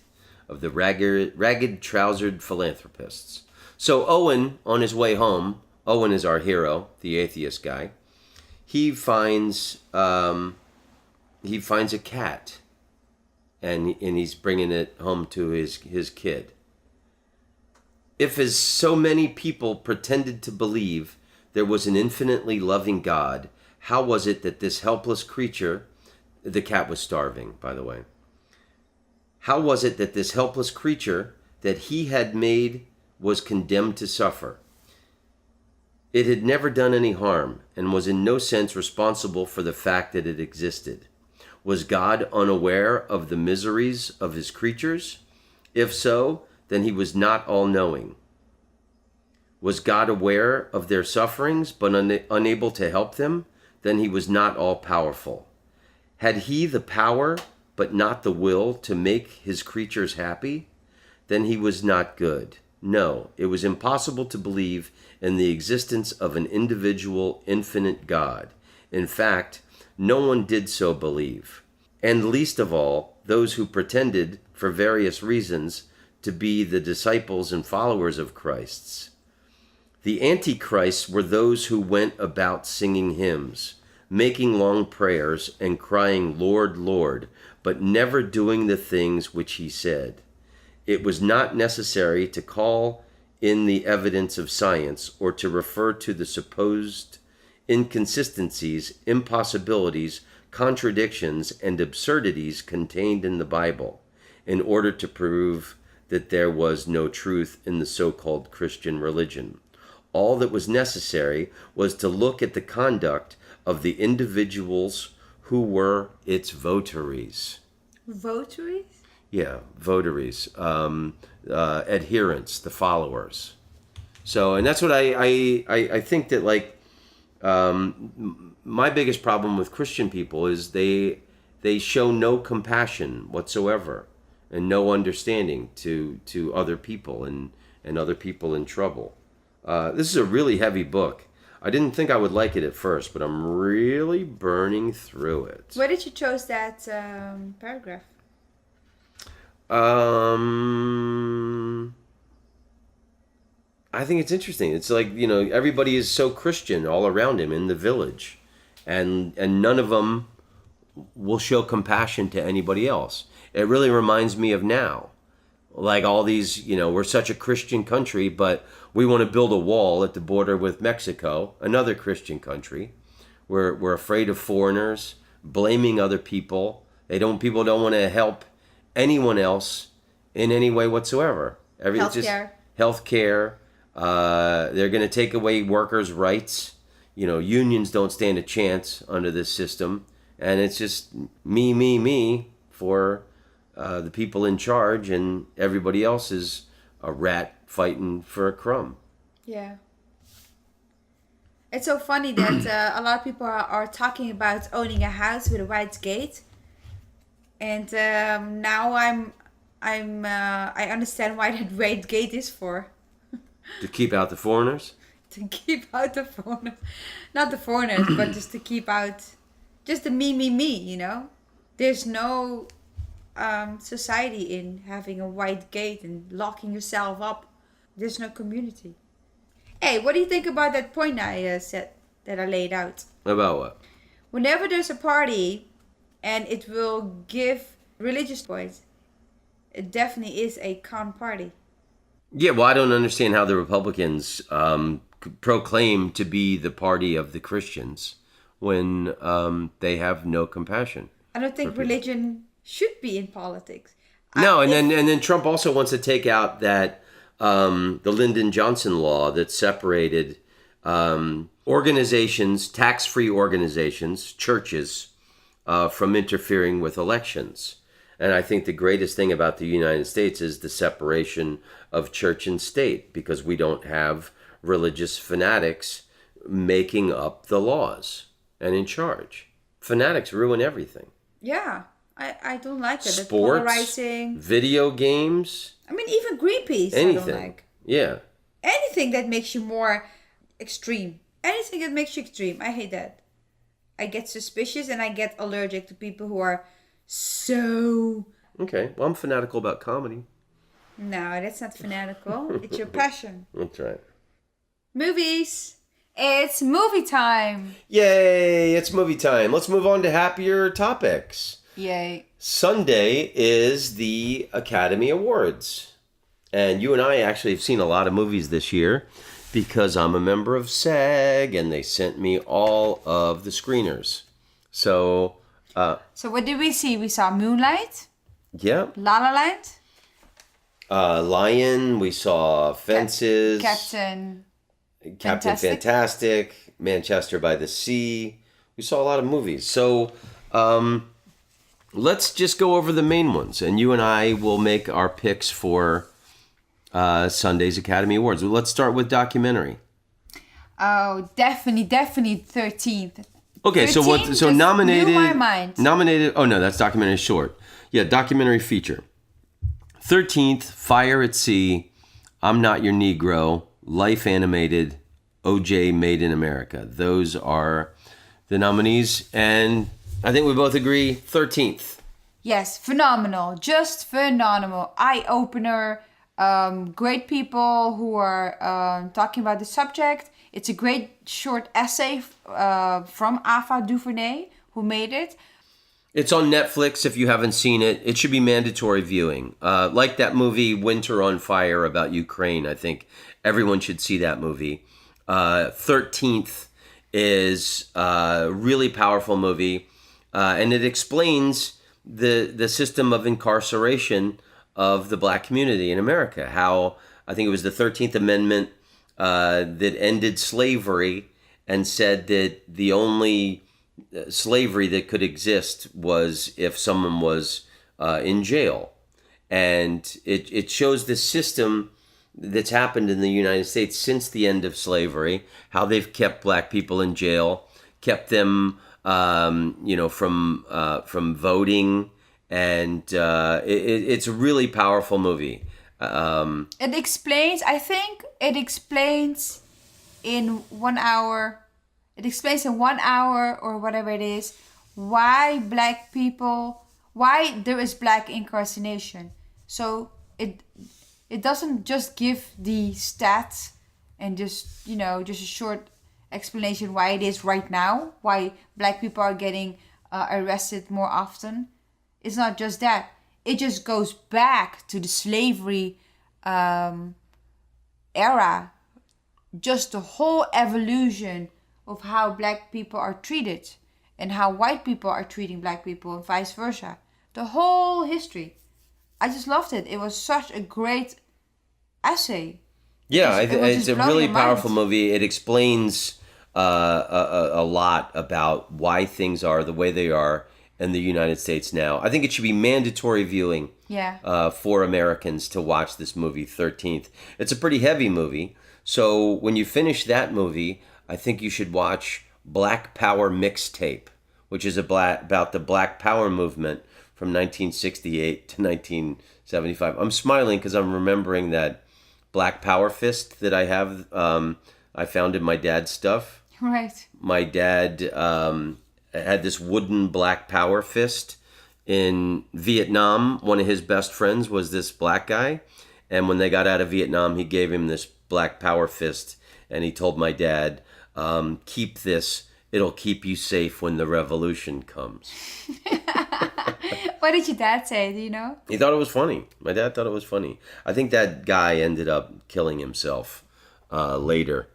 of the Ragged Trousered Philanthropists. So Owen, on his way home, Owen is our hero, the atheist guy. He finds a cat, and he's bringing it home to his kid. If, as so many people pretended to believe, there was an infinitely loving God, how was it that this helpless creature, the cat was starving, by the way, how was it that this helpless creature that he had made was condemned to suffer? It had never done any harm and was in no sense responsible for the fact that it existed. Was God unaware of the miseries of his creatures? If so, then he was not all-knowing. Was God aware of their sufferings but unable to help them? Then he was not all-powerful. Had he the power but not the will to make his creatures happy? Then he was not good. No, it was impossible to believe in the existence of an individual, infinite God. In fact, no one did so believe, and least of all, those who pretended, for various reasons, to be the disciples and followers of Christ's. The antichrists were those who went about singing hymns, making long prayers, and crying, Lord, Lord, but never doing the things which he said. It was not necessary to call in the evidence of science or to refer to the supposed inconsistencies, impossibilities, contradictions, and absurdities contained in the Bible in order to prove that there was no truth in the so-called Christian religion. All that was necessary was to look at the conduct of the individuals who were its votaries. Votaries? Yeah, votaries. Adherents, the followers. So, and that's what I think that, like, my biggest problem with Christian people is they show no compassion whatsoever and no understanding to other people and other people in trouble. This is a really heavy book. I didn't think I would like it at first, but I'm really burning through it. Where did you choose that paragraph? I think it's interesting. It's like, everybody is so Christian all around him in the village, and none of them will show compassion to anybody else. It really reminds me of now. Like all these, we're such a Christian country, but we want to build a wall at the border with Mexico, another Christian country. We're afraid of foreigners, blaming other people. People don't want to help anyone else in any way whatsoever. Healthcare. They're going to take away workers' rights. Unions don't stand a chance under this system. And it's just me for the people in charge, and everybody else is a rat fighting for a crumb. Yeah. It's so funny that a lot of people are talking about owning a house with a white gate. And now I understand why that white gate is for. To keep out the foreigners? To keep out the foreigners. Not the foreigners, but just to keep out just the me. There's no society in having a white gate and locking yourself up. There's no community. Hey, what do you think about that point I said, that I laid out? About what? Whenever there's a party and it will give religious points, it definitely is a con party. Yeah, well, I don't understand how the Republicans proclaim to be the party of the Christians when they have no compassion. I don't think religion should be in politics. No, and then Trump also wants to take out that the Lyndon Johnson law that separated organizations, tax-free organizations, churches, from interfering with elections. And I think the greatest thing about the United States is the separation of church and state, because we don't have religious fanatics making up the laws and in charge. Fanatics ruin everything. Yeah, I don't like it. Sports, polarizing. Video games. I mean, even Greenpeace, anything. I don't like. Yeah. Anything that makes you more extreme. Anything that makes you extreme. I hate that. I get suspicious and I get allergic to people who are so... Okay, well, I'm fanatical about comedy. No, that's not fanatical. It's your passion. That's right. Movies. It's movie time. Yay, it's movie time. Let's move on to happier topics. Yay. Sunday is the Academy Awards. And you and I actually have seen a lot of movies this year because I'm a member of SAG and they sent me all of the screeners. So what did we see? We saw Moonlight. Yeah. La La Land. Lion. We saw Fences. Captain Fantastic. Manchester by the Sea. We saw a lot of movies. So let's just go over the main ones. And you and I will make our picks for Sunday's Academy Awards. Let's start with documentary. Oh, definitely 13th. Okay, 13 so nominated. Blew my mind. Nominated. Oh no, that's documentary short. Yeah, documentary feature. 13th, Fire at Sea, I'm Not Your Negro, Life Animated, OJ Made in America. Those are the nominees, and I think we both agree 13th. Yes, phenomenal. Just phenomenal. Eye-opener. Great people who are talking about the subject. It's a great short essay from Ava DuVernay, who made it. It's on Netflix if you haven't seen it. It should be mandatory viewing. Like that movie Winter on Fire about Ukraine. I think everyone should see that movie. 13th is a really powerful movie, and it explains the system of incarceration of the black community in America. How I think it was the 13th Amendment that ended slavery and said that the only slavery that could exist was if someone was in jail. And it shows the system that's happened in the United States since the end of slavery, how they've kept black people in jail, kept them, from voting, and it's a really powerful movie. It explains, I think it explains in 1 hour, it explains in 1 hour or whatever it is, why there is black incarceration. So it doesn't just give the stats and just a short explanation why it is right now, why black people are getting arrested more often. It's not just that. It just goes back to the slavery era, just the whole evolution of how black people are treated and how white people are treating black people and vice versa. The whole history. I just loved it. It was such a great essay. Yeah, It was it's just a blowing really your mind. powerful movie. It explains a lot about why things are the way they are in the United States now. I think it should be mandatory viewing for Americans to watch this movie, 13th. It's a pretty heavy movie. So when you finish that movie, I think you should watch Black Power Mixtape, which is about the Black Power movement from 1968 to 1975. I'm smiling because I'm remembering that Black Power fist that I have. I found in my dad's stuff. Right. My dad had this wooden Black Power fist in Vietnam. One of his best friends was this black guy. And when they got out of Vietnam, he gave him this Black Power fist. And he told my dad, keep this. It'll keep you safe when the revolution comes. What did your dad say? Do you know? He thought it was funny. My dad thought it was funny. I think that guy ended up killing himself later.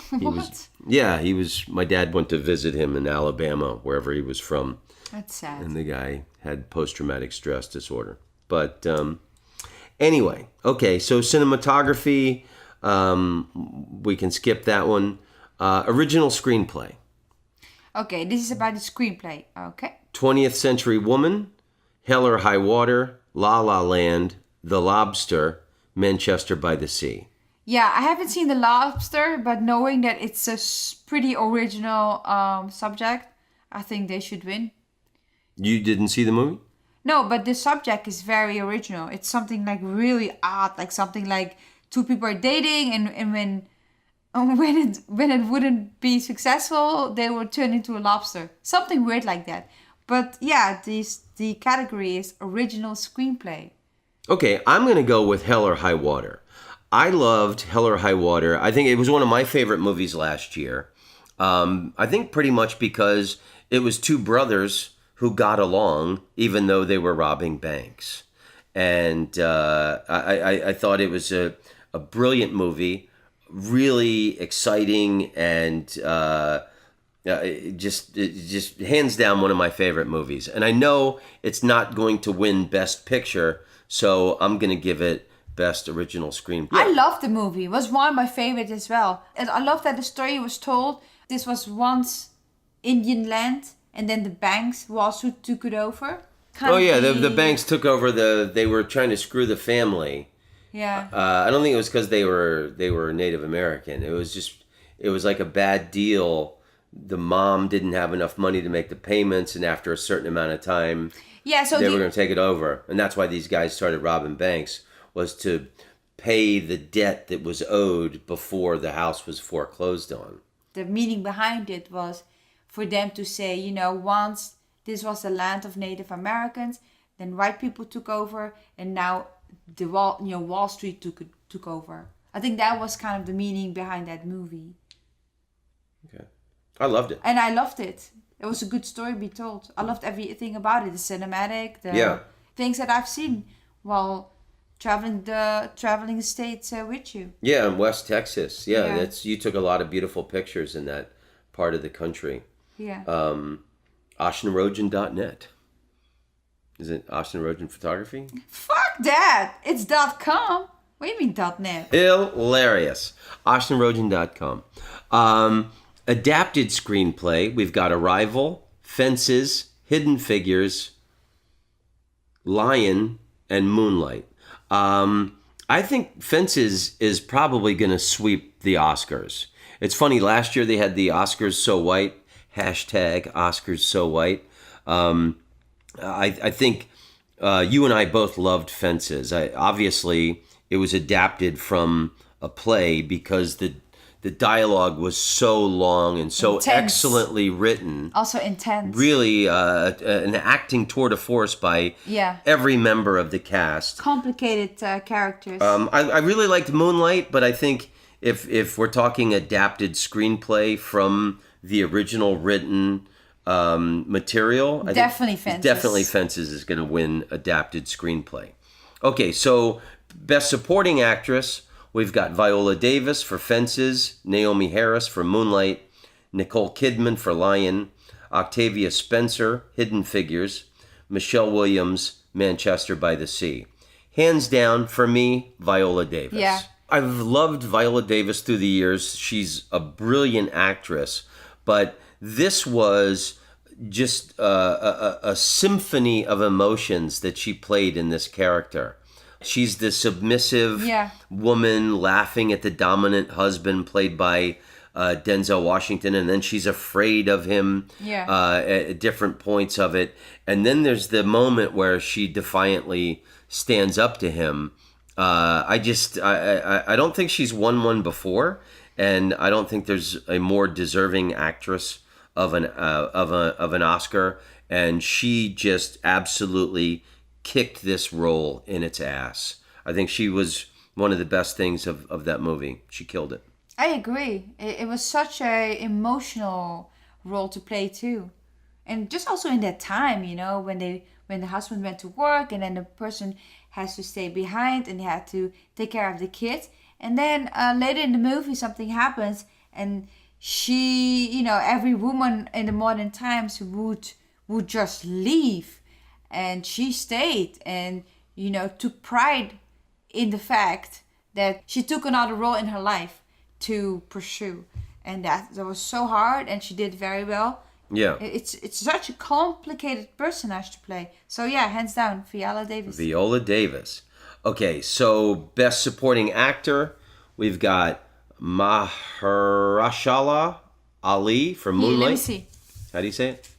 What? He was. My dad went to visit him in Alabama, wherever he was from. That's sad. And the guy had post-traumatic stress disorder. But anyway, okay, so cinematography, we can skip that one. Original screenplay. Okay, this is about the screenplay. Okay. 20th Century Woman, Hell or High Water, La La Land, The Lobster, Manchester by the Sea. Yeah, I haven't seen The Lobster, but knowing that it's a pretty original subject, I think they should win. You didn't see the movie? No, but the subject is very original. It's something like really odd, like something like two people are dating, and when it wouldn't be successful, they would turn into a lobster. Something weird like that. But yeah, the category is original screenplay. Okay, I'm going to go with Hell or High Water. I loved Hell or High Water. I think it was one of my favorite movies last year. I think pretty much because it was two brothers who got along, even though they were robbing banks. And I thought it was a brilliant movie, really exciting, and just hands down one of my favorite movies. And I know it's not going to win Best Picture, so I'm going to give it Best Original Screenplay. I love the movie. It was one of my favorites as well. And I love that the story was told. This was once Indian land, and then the banks, Wall Street took it over. The banks took over they were trying to screw the family. Yeah. I don't think it was because they were Native American. It was like a bad deal. The mom didn't have enough money to make the payments, and after a certain amount of time, they were going to take it over. And that's why these guys started robbing banks, was to pay the debt that was owed before the house was foreclosed on. The meaning behind it was for them to say, once this was the land of Native Americans, then white people took over, and now Wall Street took over. I think that was kind of the meaning behind that movie. Okay, I loved it, and I loved it. It was a good story to be told. I loved everything about it, the cinematic, the things that I've seen while traveling the states with you. Yeah, in West Texas. Yeah, you took a lot of beautiful pictures in that part of the country. Yeah. AshnaRojan.net. Is it Ashna Rojan Photography? Fuck that! It's .com. What do you mean .net? Hilarious. AshnaRojan.com. Adapted screenplay. We've got Arrival, Fences, Hidden Figures, Lion, and Moonlight. I think Fences is probably going to sweep the Oscars. It's funny, last year they had the Oscars So White, hashtag Oscars So White. I think you and I both loved Fences. Obviously, it was adapted from a play because the dialogue was so long and so Intense. Excellently written. Also intense. Really an acting tour de force by every member of the cast. Complicated characters. I really liked Moonlight, but I think if we're talking adapted screenplay from the original written material, Definitely Fences. Fences is going to win adapted screenplay. Okay, so Best Supporting Actress, we've got Viola Davis for Fences, Naomi Harris for Moonlight, Nicole Kidman for Lion, Octavia Spencer, Hidden Figures, Michelle Williams, Manchester by the Sea. Hands down, for me, Viola Davis. Yeah. I've loved Viola Davis through the years. She's a brilliant actress, but this was just a symphony of emotions that she played in this character. She's the submissive woman laughing at the dominant husband played by Denzel Washington, and then she's afraid of him at different points of it. And then there's the moment where she defiantly stands up to him. I don't think she's won one before, and I don't think there's a more deserving actress of an Oscar, and she just absolutely kicked this role in its ass. I think she was one of the best things of that movie. She killed it. I agree. It was such a emotional role to play too, and just also in that time, you know, when the husband went to work and then the person has to stay behind and they had to take care of the kids, and then later in the movie something happens and she, you know, every woman in the modern times would just leave, and she stayed and, you know, took pride in the fact that she took another role in her life to pursue, and that was so hard, and she did very well. Yeah. It's such a complicated personage to play. So yeah, hands down, Viola Davis. Viola Davis. Okay, so Best Supporting Actor, we've got Mahershala Ali for Moonlight. Let me see. How do you say it?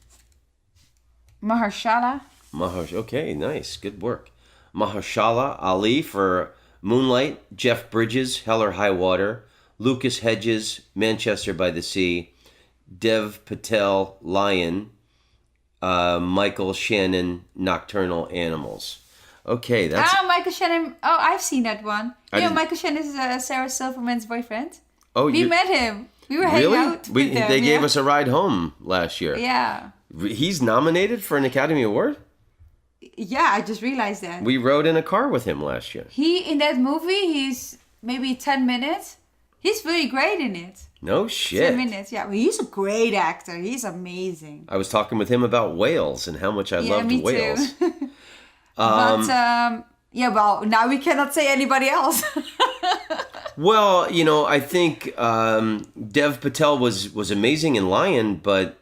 Mahershala. Okay, nice. Good work. Mahershala Ali for Moonlight. Jeff Bridges, Hell or High Water. Lucas Hedges, Manchester by the Sea. Dev Patel, Lion. Michael Shannon, Nocturnal Animals. Okay, that's... Michael Shannon. Oh, I've seen that one. Michael Shannon is Sarah Silverman's boyfriend. Oh, we met him. We were hanging out with them. They gave us a ride home last year. Yeah. He's nominated for an Academy Award? Yeah, I just realized that. We rode in a car with him last year. In that movie, he's maybe 10 minutes. He's really great in it. No shit. 10 minutes, yeah. Well, he's a great actor. He's amazing. I was talking with him about whales and how much I loved me whales. Too. Well, now we cannot say anybody else. Well, you know, I think Dev Patel was amazing in Lion, but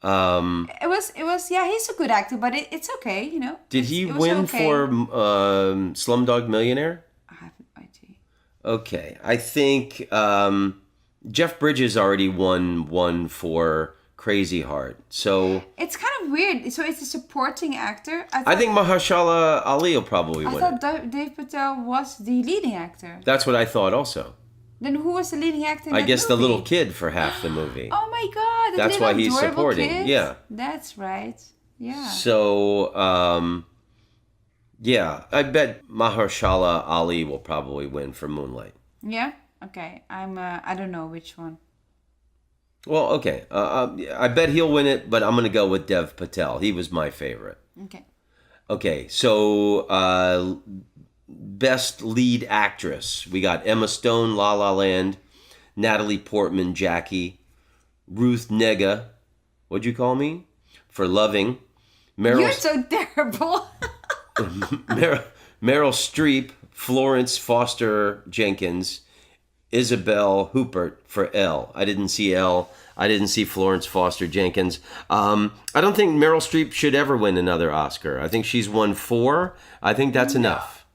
it was he's a good actor, but it's okay, you know. Did he win for Slumdog Millionaire? I have no idea. Okay, I think Jeff Bridges already won one for Crazy Heart, so it's kind of weird. So it's a supporting actor. I think Mahershala Ali will probably win. I thought Dev Patel was the leading actor. That's what I thought also. Then who was the leading actor in I that movie? The little kid for half the movie. Oh my god! That's why he's supporting. Kid? Yeah. That's right. Yeah. So, yeah, I bet Mahershala Ali will probably win for Moonlight. Yeah. Okay. I don't know which one. Well, okay. I bet he'll win it, but I'm going to go with Dev Patel. He was my favorite. Okay. Okay, so Best Lead Actress. We got Emma Stone, La La Land, Natalie Portman, Jackie, Ruth Negga, what'd you call me? For Loving. Meryl, You're so terrible. Meryl Streep, Florence Foster Jenkins, Isabelle Huppert for Elle. I didn't see Elle. I didn't see Florence Foster Jenkins. I don't think Meryl Streep should ever win another Oscar. I think she's won 4. I think that's enough.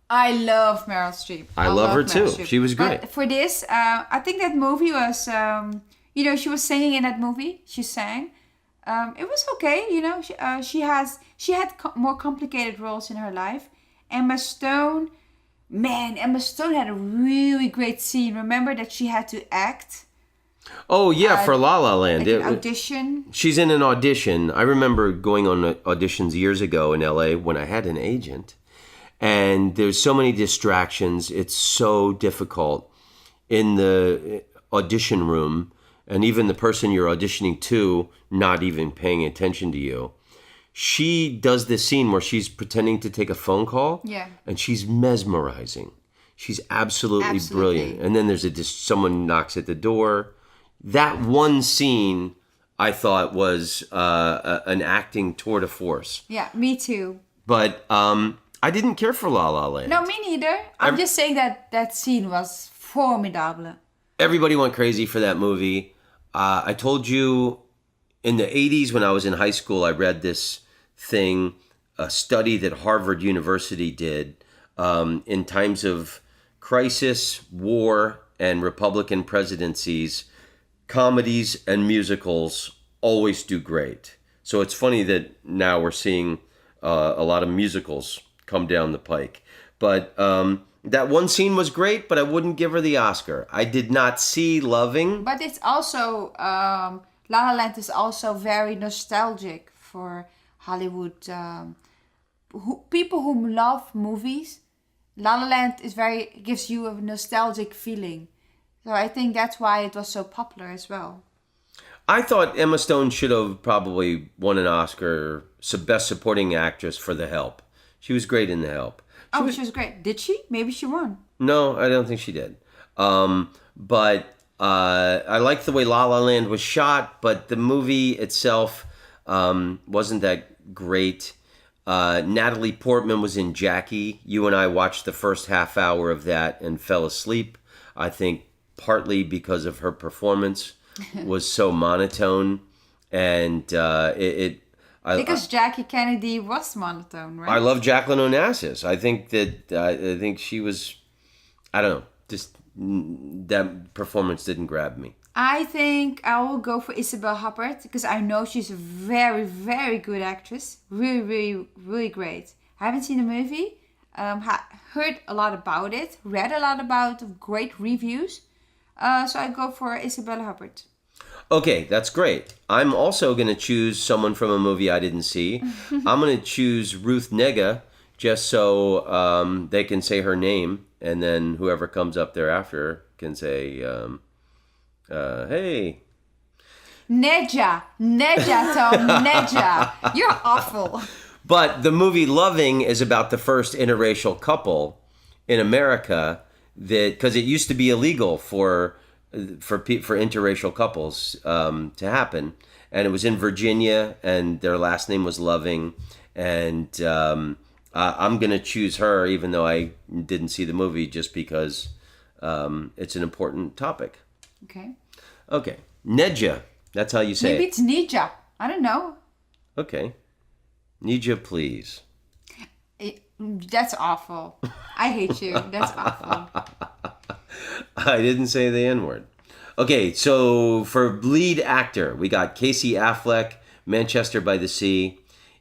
I love Meryl Streep. I love her too. Meryl Streep. She was great. But for this, I think that movie was, she was singing in that movie. She sang. It was okay, She had more complicated roles in her life. Emma Stone had a really great scene. Remember that she had to act? Oh, yeah, for La La Land. Like an audition. She's in an audition. I remember going on auditions years ago in LA when I had an agent. And there's so many distractions. It's so difficult in the audition room. And even the person you're auditioning to not even paying attention to you. She does this scene where she's pretending to take a phone call. Yeah. And she's mesmerizing. She's absolutely brilliant. And then there's someone knocks at the door. That one scene, I thought, was an acting tour de force. Yeah, me too. But I didn't care for La La Land. No, me neither. I'm just saying that scene was formidable. Everybody went crazy for that movie. I told you in the 80s when I was in high school, I read this thing, a study that Harvard University did in times of crisis, war, and Republican presidencies. Comedies and musicals always do great. So it's funny that now we're seeing a lot of musicals come down the pike. But that one scene was great, but I wouldn't give her the Oscar. I did not see Loving. But it's also, La La Land is also very nostalgic for Hollywood. People who love movies, La La Land gives you a nostalgic feeling. So I think that's why it was so popular as well. I thought Emma Stone should have probably won an Oscar Best Supporting Actress for The Help. She was great in The Help. She was great. Did she? Maybe she won. No, I don't think she did. But I liked the way La La Land was shot, but the movie itself wasn't that great. Natalie Portman was in Jackie. You and I watched the first half hour of that and fell asleep. I think partly because of her performance was so monotone, and because Jackie Kennedy was monotone, right? I love Jacqueline Onassis. I think she was, I don't know, just that performance didn't grab me. I think I will go for Isabelle Huppert because I know she's a very, very good actress. Really, really, really great. I haven't seen the movie. Heard a lot about it. Read a lot about great reviews. So I go for Isabelle Huppert. Okay, that's great. I'm also going to choose someone from a movie I didn't see. I'm going to choose Ruth Negga just so they can say her name, and then whoever comes up thereafter can say, hey. Nedja, Tom, Nedja. You're awful. But the movie Loving is about the first interracial couple in America because it used to be illegal for interracial couples to happen, and it was in Virginia, and their last name was Loving, and I'm gonna choose her even though I didn't see the movie just because it's an important topic. Okay, Nedja. That's how you say Maybe it. Maybe it's Nedja. I don't know. Okay, Nedja, please. That's awful. I hate you. That's awful. I didn't say the N-word. Okay, so for lead actor, we got Casey Affleck, Manchester by the Sea,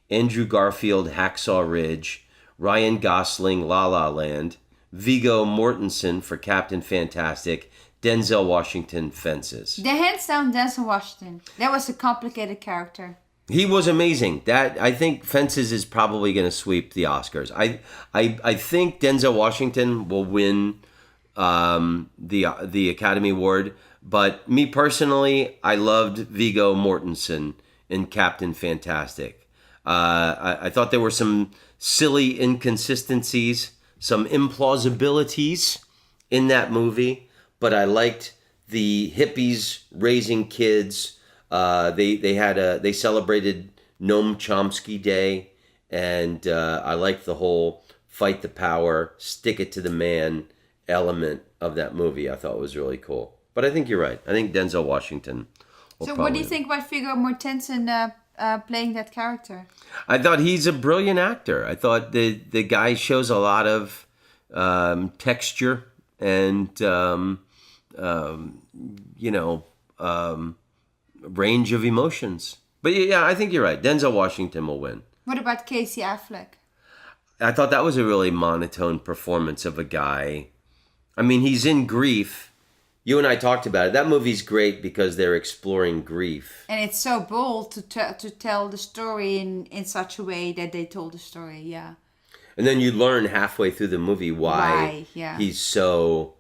Andrew Garfield, Hacksaw Ridge, Ryan Gosling, La La Land, Viggo Mortensen for Captain Fantastic, Denzel Washington, Fences. The hands down Denzel Washington. That was a complicated character. He was amazing. I think Fences is probably going to sweep the Oscars. I think Denzel Washington will win the Academy Award, but me personally, I loved Viggo Mortensen in Captain Fantastic. I thought there were some silly inconsistencies, some implausibilities in that movie, but I liked the hippies raising kids. They celebrated Noam Chomsky Day, and I liked the whole fight the power, stick it to the man element of that movie. I thought was really cool. But I think you're right. I think Denzel Washington. So what do you think about Viggo Mortensen playing that character? I thought he's a brilliant actor. I thought the guy shows a lot of texture and range of emotions. But yeah, I think you're right. Denzel Washington will win. What about Casey Affleck? I thought that was a really monotone performance of a guy. I mean, he's in grief. You and I talked about it. That movie's great because they're exploring grief. And it's so bold to tell the story in such a way that they told the story, yeah. And then you learn halfway through the movie why he's so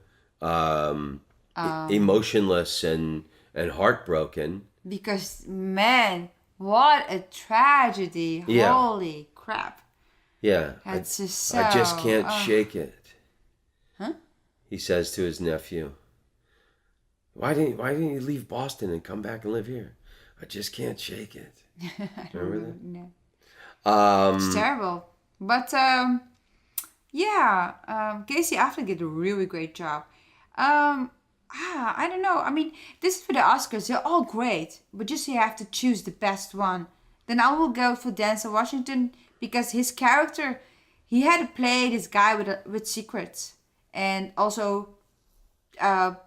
emotionless and heartbroken. Because, man, what a tragedy. Yeah. Holy crap. Yeah. That's just so... I just can't shake it. Huh? He says to his nephew. Why didn't you leave Boston and come back and live here? I just can't shake it. Remember that? No. It's terrible. But Casey Affleck did a really great job. I don't know. I mean, this is for the Oscars. They're all great, but just you have to choose the best one. Then I will go for Denzel Washington because his character, he had to play this guy with secrets and also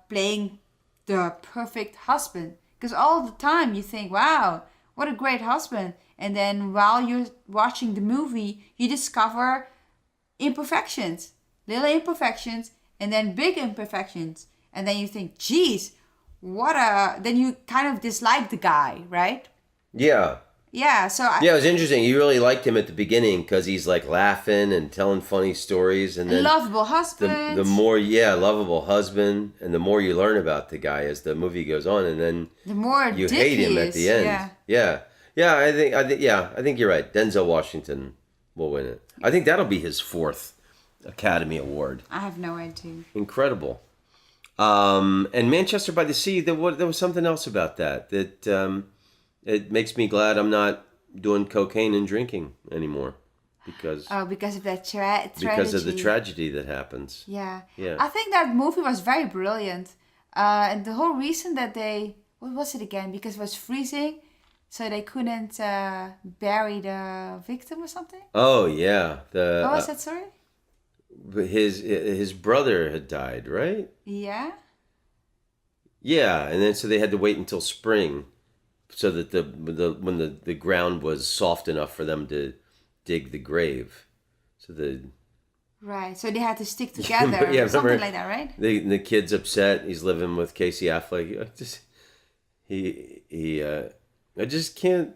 playing the perfect husband. Because all the time you think, wow, what a great husband. And then while you're watching the movie, you discover imperfections, little imperfections, and then big imperfections. And then you think, geez, then you kind of dislike the guy, right? Yeah. Yeah, so... it was interesting. You really liked him at the beginning because he's like laughing and telling funny stories. And then lovable husband. The more, lovable husband. And the more you learn about the guy as the movie goes on. And then the more you hate him at the end. Yeah. I think you're right. Denzel Washington will win it. I think that'll be his 4th Academy Award. I have no idea. Incredible. And Manchester by the Sea, there was something else about that it makes me glad I'm not doing cocaine and drinking anymore because of that tragedy. Because of the tragedy that happens. Yeah. Yeah. I think that movie was very brilliant. And the whole reason that what was it again? Because it was freezing, so they couldn't bury the victim or something. Oh yeah. What was that story? His brother had died, right? Yeah. Yeah, and then so they had to wait until spring, so that when the ground was soft enough for them to dig the grave, Right, so they had to stick together, yeah, something like that, right? The kid's upset. He's living with Casey Affleck. I just can't.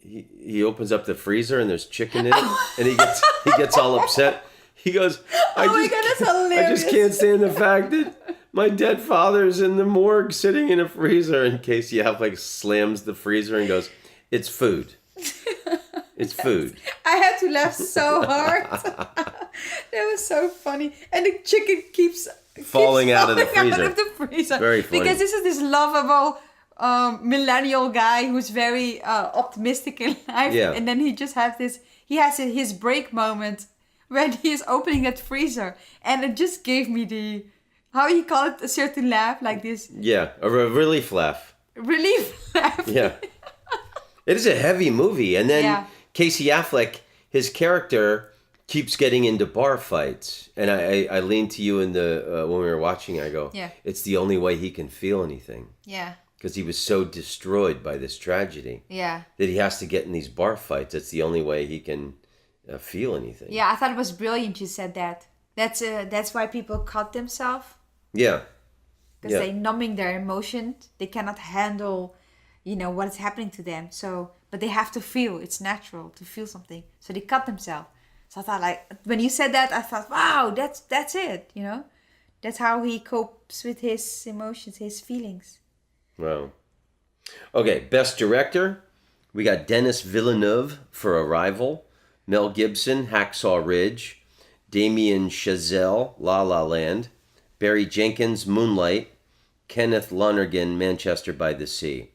He opens up the freezer and there's chicken in it, and he gets all upset. He goes, "Oh my God, that's hilarious! I just can't stand the fact that my dead father's in the morgue sitting in a freezer." And Casey Affleck slams the freezer and goes, "It's food. It's food." I had to laugh so hard. That was so funny, and the chicken keeps falling out of the freezer. Very funny. Because this is this lovable millennial guy who's very optimistic in life, and then he has his break moment when he is opening that freezer, and it just gave me the, how you call it, a certain laugh like this. Yeah, a relief laugh. Relief laugh. Yeah. It is a heavy movie, and then Casey Affleck, his character keeps getting into bar fights, and I leaned to you in the when we were watching. I go, it's the only way he can feel anything. Yeah. Because he was so destroyed by this tragedy. Yeah. That he has to get in these bar fights. It's the only way he can feel anything. Yeah, I thought it was brilliant you said that. That's why people cut themselves. Yeah. Because they're numbing their emotions. They cannot handle, what is happening to them. So, but they have to feel. It's natural to feel something. So they cut themselves. So I thought, when you said that, I thought, wow, that's it. That's how he copes with his emotions, his feelings. Wow. Okay, Best Director. We got Denis Villeneuve for Arrival, Mel Gibson, Hacksaw Ridge, Damien Chazelle, La La Land, Barry Jenkins, Moonlight, Kenneth Lonergan, Manchester by the Sea.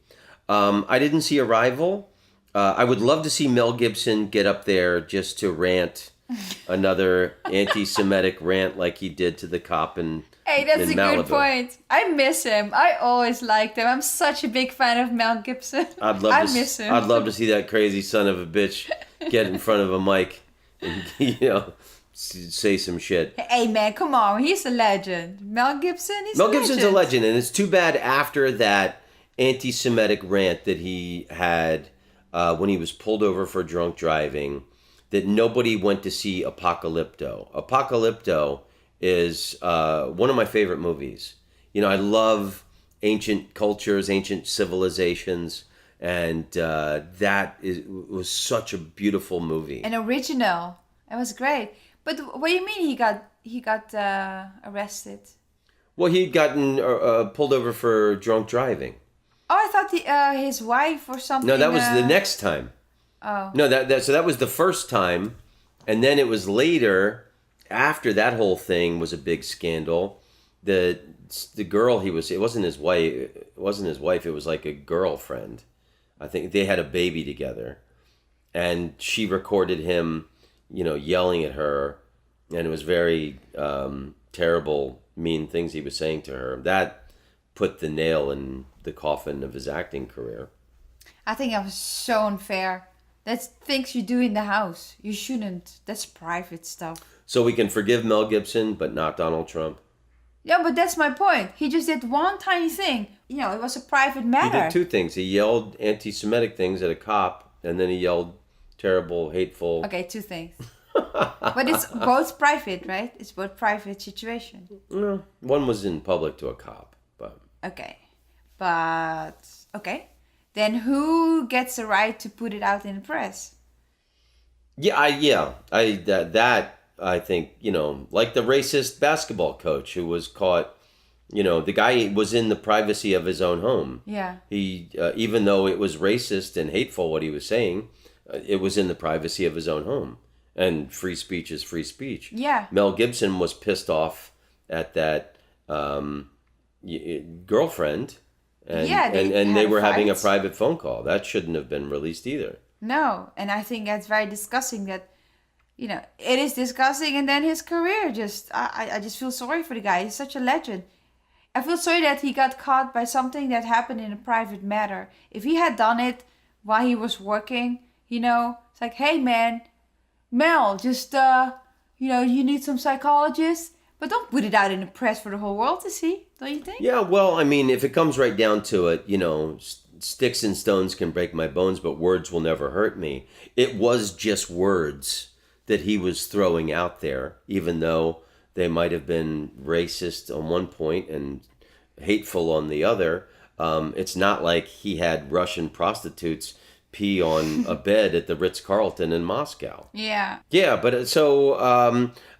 I didn't see Arrival. I would love to see Mel Gibson get up there just to rant another anti-Semitic rant like he did to the cop in Hey, that's in a Malibu. good point. I miss him. I always liked him. I'm such a big fan of Mel Gibson. I miss him. I'd love to see that crazy son of a bitch get in front of a mic and, say some shit. Hey man, come on. He's a legend. Mel Gibson, Mel Gibson's a legend, and it's too bad after that anti-Semitic rant that he had when he was pulled over for drunk driving that nobody went to see Apocalypto. Apocalypto is one of my favorite movies. I love ancient cultures, ancient civilizations, and was such a beautiful movie. An original. It was great. But what do you mean he got arrested? Well, he'd gotten pulled over for drunk driving. Oh, I thought his wife or something. No, that was the next time. Oh. No, so that was the first time, and then it was later, after that whole thing was a big scandal. The girl it wasn't his wife. It was like a girlfriend. I think they had a baby together, and she recorded him, yelling at her, and it was very terrible, mean things he was saying to her. That put the nail in the coffin of his acting career. I think that was so unfair. That's things you do in the house. You shouldn't. That's private stuff. So we can forgive Mel Gibson, but not Donald Trump? Yeah, but that's my point. He just did one tiny thing. It was a private matter. He did two things. He yelled anti-Semitic things at a cop, and then he yelled terrible, hateful... Okay, two things. But it's both private, right? It's both private situation. No, one was in public to a cop, but... Okay. But... Okay. Then who gets the right to put it out in the press? I think, like the racist basketball coach who was caught, the guy was in the privacy of his own home. Yeah. He, even though it was racist and hateful what he was saying, it was in the privacy of his own home. And free speech is free speech. Yeah. Mel Gibson was pissed off at that girlfriend. And they were having a private phone call. That shouldn't have been released either. No, and I think that's very disgusting that, it is disgusting, and then his career I just feel sorry for the guy. He's such a legend. I feel sorry that he got caught by something that happened in a private matter. If he had done it while he was working, it's like, hey man, Mel, just, you need some psychologist, but don't put it out in the press for the whole world to see, don't you think? Yeah, well, I mean, if it comes right down to it, sticks and stones can break my bones, but words will never hurt me. It was just words that he was throwing out there, even though they might have been racist on one point and hateful on the other. It's not like he had Russian prostitutes pee on a bed at the Ritz-Carlton in Moscow. Yeah. Yeah, but so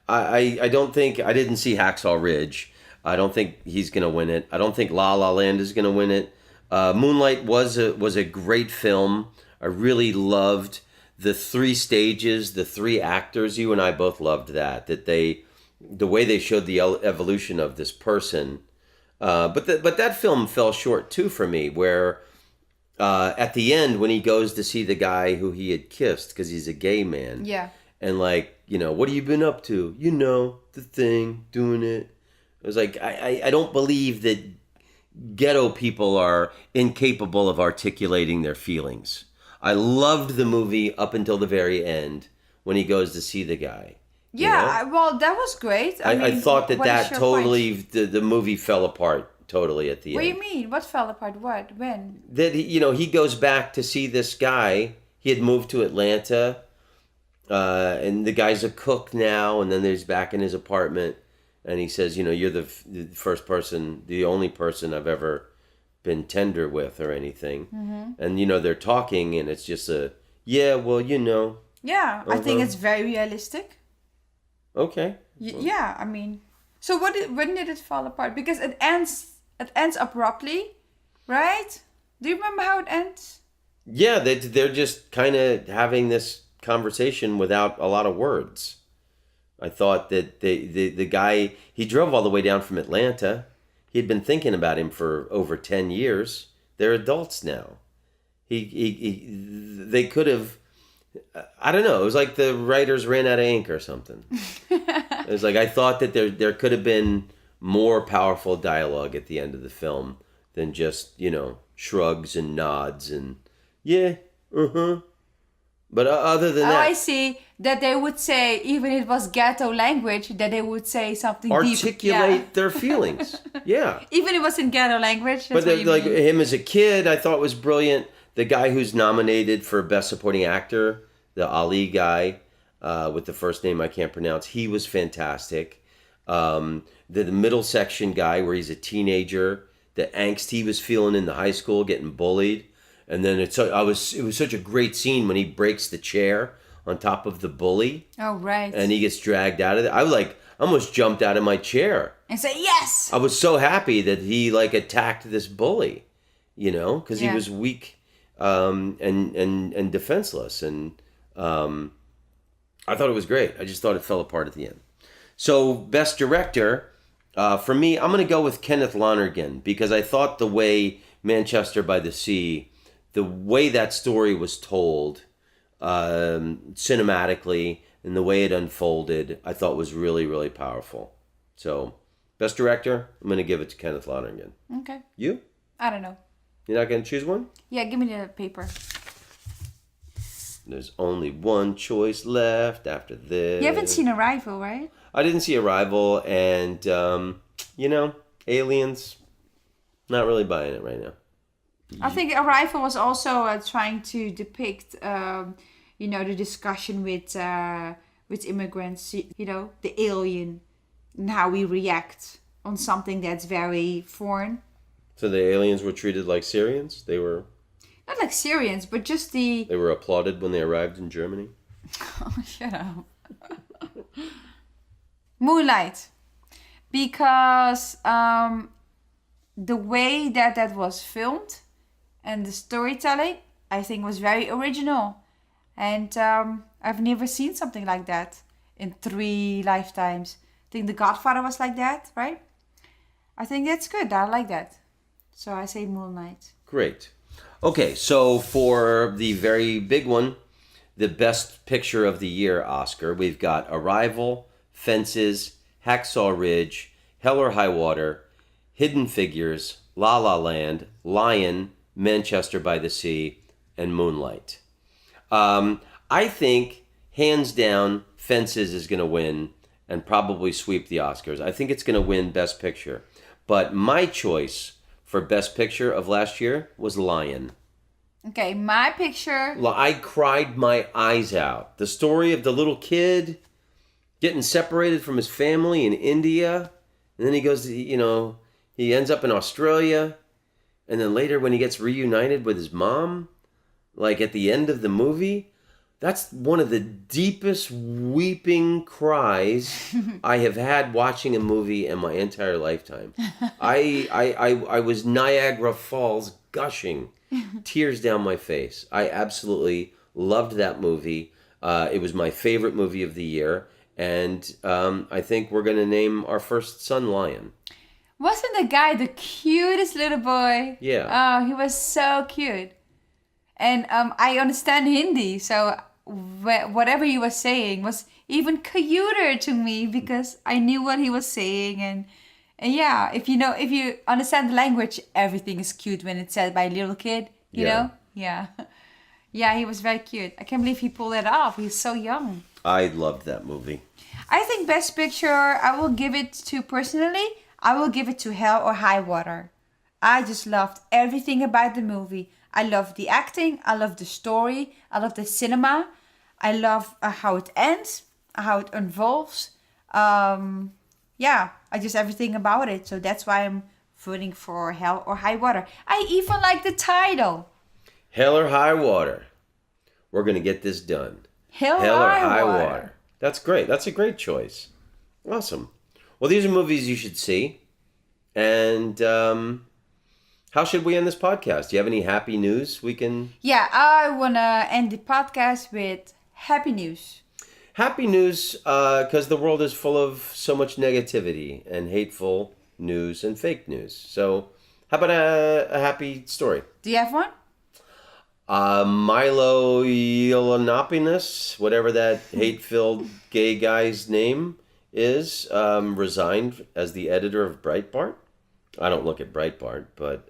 I didn't see Hacksaw Ridge. I don't think he's going to win it. I don't think La La Land is going to win it. Moonlight was a great film. I really loved the three stages, the three actors. You and I both loved that the way they showed the evolution of this person. But that film fell short too for me, where at the end when he goes to see the guy who he had kissed because he's a gay man. Yeah. And what have you been up to? The thing, doing it. It was like, I don't believe that ghetto people are incapable of articulating their feelings. I loved the movie up until the very end when he goes to see the guy. Yeah, well, that was great. I thought that totally, the movie fell apart totally at the end. What do you mean? What fell apart? What? When? That, he goes back to see this guy. He had moved to Atlanta, and the guy's a cook now, and then he's back in his apartment. And he says, you're the first person, the only person I've ever been tender with or anything. Mm-hmm. And, they're talking and it's just yeah, well, Yeah, I think it's very realistic. Okay. Yeah, I mean. So when did it fall apart? Because it ends abruptly, right? Do you remember how it ends? Yeah, they're just kind of having this conversation without a lot of words. I thought that the guy, he drove all the way down from Atlanta. He had been thinking about him for over 10 years. They're adults now. They could have, I don't know, it was like the writers ran out of ink or something. It was like, I thought that there could have been more powerful dialogue at the end of the film than just, shrugs and nods and, yeah, uh-huh. But other than that... I see. That they would say, even if it was ghetto language, that they would say something deep. Articulate their feelings. Yeah. Even if it was in ghetto language. That's But like him as a kid, I thought was brilliant. The guy who's nominated for Best Supporting Actor, the Ali guy, with the first name I can't pronounce, he was fantastic. The middle section guy, where he's a teenager, the angst he was feeling in the high school, getting bullied. And then it was such a great scene when he breaks the chair on top of the bully. Oh, right. And he gets dragged out of it. I almost jumped out of my chair. And say, yes! I was so happy that he attacked this bully, because he was weak and defenseless. And I thought it was great. I just thought it fell apart at the end. So Best Director, for me, I'm going to go with Kenneth Lonergan, because I thought the way Manchester by the Sea, the way that story was told cinematically and the way it unfolded, I thought was really, really powerful. So, Best Director, I'm going to give it to Kenneth Lonergan. Okay. You? I don't know. You're not going to choose one? Yeah, give me the paper. There's only one choice left after this. You haven't seen Arrival, right? I didn't see Arrival, and, Aliens, not really buying it right now. I think Arrival was also trying to depict, the discussion with immigrants, the alien, and how we react on something that's very foreign. So the aliens were treated like Syrians? They were... Not like Syrians, but just They were applauded when they arrived in Germany? Oh, shut up. Moonlight. Because the way that was filmed and the storytelling, I think, was very original. And I've never seen something like that in 3 lifetimes. I think The Godfather was like that, right? I think that's good. I like that. So I say Moonlight. Great. Okay, so for the very big one, the Best Picture of the Year Oscar, we've got Arrival, Fences, Hacksaw Ridge, Hell or High Water, Hidden Figures, La La Land, Lion, Manchester by the Sea, and Moonlight. I think, hands down, Fences is going to win and probably sweep the Oscars. I think it's going to win Best Picture. But my choice for Best Picture of last year was Lion. Okay, my picture... I cried my eyes out. The story of the little kid getting separated from his family in India. And then he goes to, he ends up in Australia. And then later when he gets reunited with his mom, like at the end of the movie, that's one of the deepest weeping cries I have had watching a movie in my entire lifetime. I was Niagara Falls gushing, tears down my face. I absolutely loved that movie. It was my favorite movie of the year. And I think we're going to name our first son Lion. Wasn't the guy the cutest little boy? Yeah. Oh, he was so cute. And I understand Hindi, so whatever he was saying was even cuter to me because I knew what he was saying. And yeah, if you understand the language, everything is cute when it's said by a little kid, you know? Yeah. Yeah, he was very cute. I can't believe he pulled it off. He's so young. I loved that movie. I think Best Picture, I will give it to Hell or High Water. I just loved everything about the movie. I love the acting. I love the story. I love the cinema. I love how it ends, how it unfolds. Everything about it. So that's why I'm voting for Hell or High Water. I even like the title. Hell or High Water. We're going to get this done. Hell or High Water. That's great. That's a great choice. Awesome. Well, these are movies you should see. And how should we end this podcast? Do you have any happy news we can... Yeah, I want to end the podcast with happy news. Happy news, because the world is full of so much negativity and hateful news and fake news. So, how about a happy story? Do you have one? Milo Yiannopoulos, whatever that hate-filled gay guy's name is, resigned as the editor of Breitbart. I don't look at Breitbart, but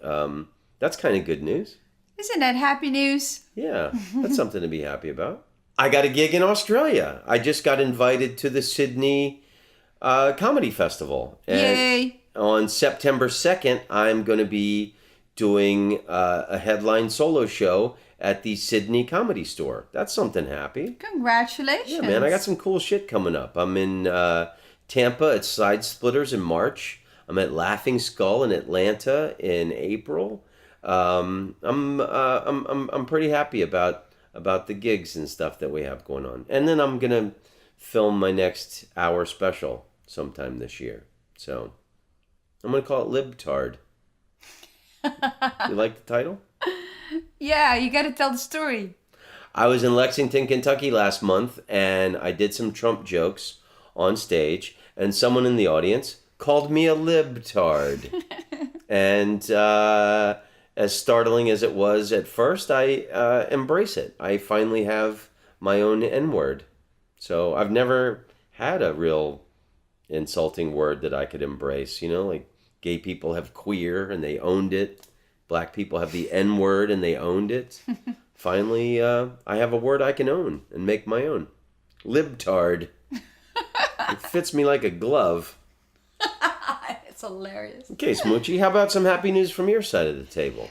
that's kind of good news. Isn't that happy news? Yeah, that's something to be happy about. I got a gig in Australia. I just got invited to the Sydney Comedy Festival. And Yay! on September 2nd, I'm going to be doing a headline solo show at the Sydney Comedy Store. That's something happy. Congratulations. Yeah, man, I got some cool shit coming up. I'm in Tampa at Side Splitters in March. I'm at Laughing Skull in Atlanta in April. I'm pretty happy about the gigs and stuff that we have going on. And then I'm gonna film my next hour special sometime this year. So I'm gonna call it Libtard. You like the title? Yeah, you gotta tell the story. I was in Lexington, Kentucky last month, and I did some Trump jokes on stage, and someone in the audience called me a libtard. And as startling as it was at first, I embrace it. I finally have my own N-word. So I've never had a real insulting word that I could embrace. You know, like gay people have queer and they owned it. Black people have the N-word and they owned it. Finally, I have a word I can own and make my own. Libtard. It fits me like a glove. It's hilarious. Okay, Smoochie, how about some happy news from your side of the table?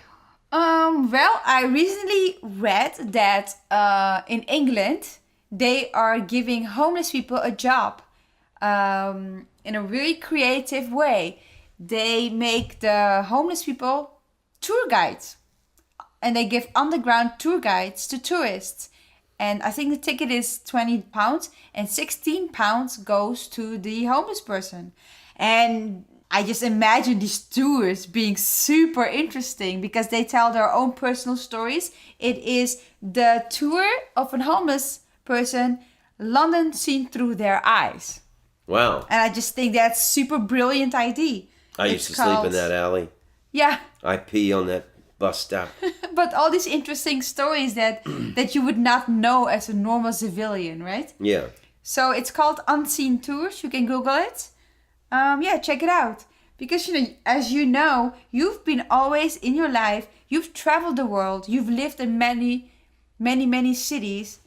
Well, I recently read that in England, they are giving homeless people a job in a really creative way. They make the homeless people tour guides, and they give underground tour guides to tourists. And I think the ticket is £20 and £16 goes to the homeless person. And I just imagine these tours being super interesting because they tell their own personal stories. It is the tour of a homeless person, London seen through their eyes. Wow. And I just think that's super brilliant idea. I used to sleep in that alley. Yeah. I pee on that bus stop. But all these interesting stories that you would not know as a normal civilian, right? Yeah. So it's called Unseen Tours. You can Google it. Yeah, check it out. Because, as you know, you've been always in your life. You've traveled the world. You've lived in many, many, many cities.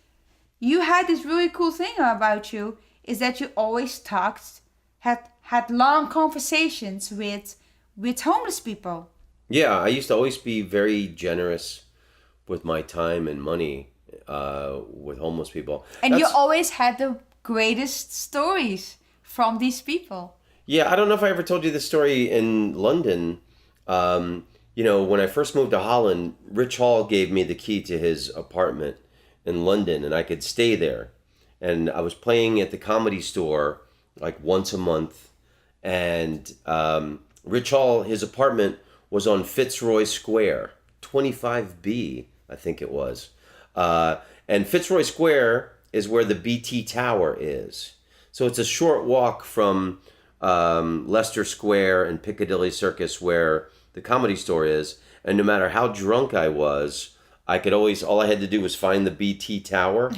You had this really cool thing about you is that you always had long conversations with homeless people. Yeah, I used to always be very generous with my time and money with homeless people. And you always had the greatest stories from these people. Yeah, I don't know if I ever told you the story in London. When I first moved to Holland, Rich Hall gave me the key to his apartment in London, and I could stay there. And I was playing at the Comedy Store like once a month. And Rich Hall, his apartment was on Fitzroy Square, 25B, I think it was. And Fitzroy Square is where the BT Tower is. So it's a short walk from Leicester Square and Piccadilly Circus where the Comedy Store is. And no matter how drunk I was, all I had to do was find the BT Tower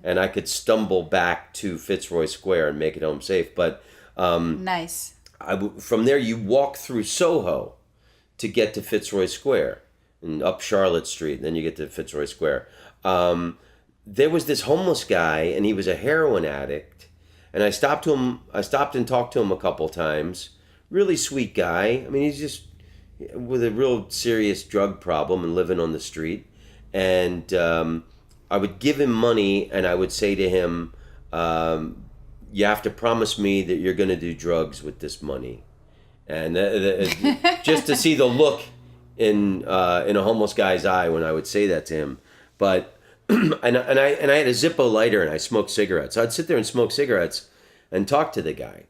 and I could stumble back to Fitzroy Square and make it home safe. But nice. From there, you walk through Soho to get to Fitzroy Square and up Charlotte Street. And then you get to Fitzroy Square. There was this homeless guy and he was a heroin addict. And I stopped and talked to him a couple times. Really sweet guy. I mean, he's just with a real serious drug problem and living on the street. And I would give him money and I would say to him, you have to promise me that you're going to do drugs with this money. And just to see the look in a homeless guy's eye when I would say that to him. But and I had a Zippo lighter and I smoked cigarettes. So I'd sit there and smoke cigarettes and talk to the guy.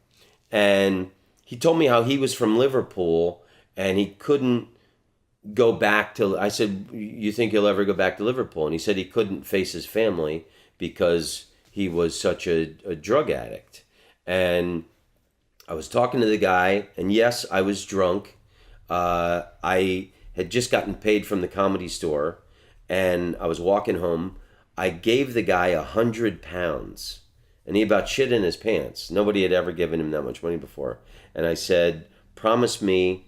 And he told me how he was from Liverpool and he couldn't go back to. I said, you think he'll ever go back to Liverpool? And he said he couldn't face his family because he was such a drug addict. And I was talking to the guy, and yes, I was drunk. I had just gotten paid from the Comedy Store, and I was walking home. I gave the guy £100, and he about shit in his pants. Nobody had ever given him that much money before. And I said, promise me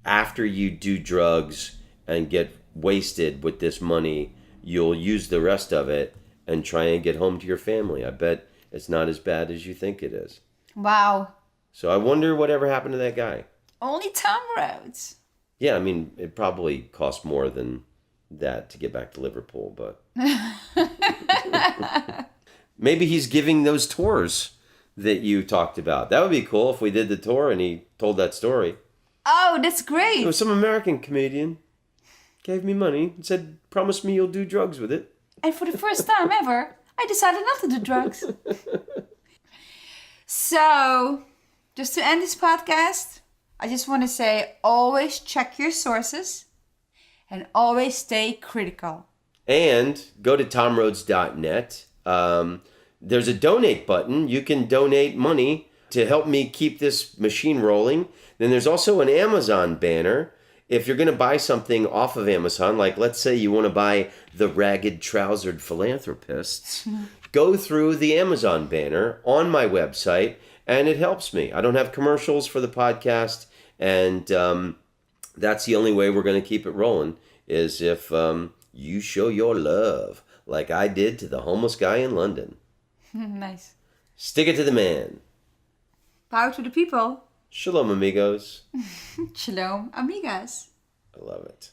after you do drugs and get wasted with this money, you'll use the rest of it and try and get home to your family. I bet it's not as bad as you think it is. Wow. So I wonder whatever happened to that guy. Only Tom Rhodes. Yeah, I mean, it probably cost more than that to get back to Liverpool, but maybe he's giving those tours that you talked about. That would be cool if we did the tour and he told that story. Oh, that's great. It was some American comedian gave me money and said, promise me you'll do drugs with it. And for the first time ever, I decided not to do drugs. So, just to end this podcast, I just want to say always check your sources and always stay critical. And go to tomrhodes.net. There's a donate button. You can donate money to help me keep this machine rolling. Then there's also an Amazon banner. If you're going to buy something off of Amazon, like let's say you want to buy The Ragged Trousered Philanthropists, go through the Amazon banner on my website, and it helps me. I don't have commercials for the podcast, and that's the only way we're going to keep it rolling, is if you show your love like I did to the homeless guy in London. Nice. Stick it to the man. Power to the people. Shalom, amigos. Shalom, amigas. I love it.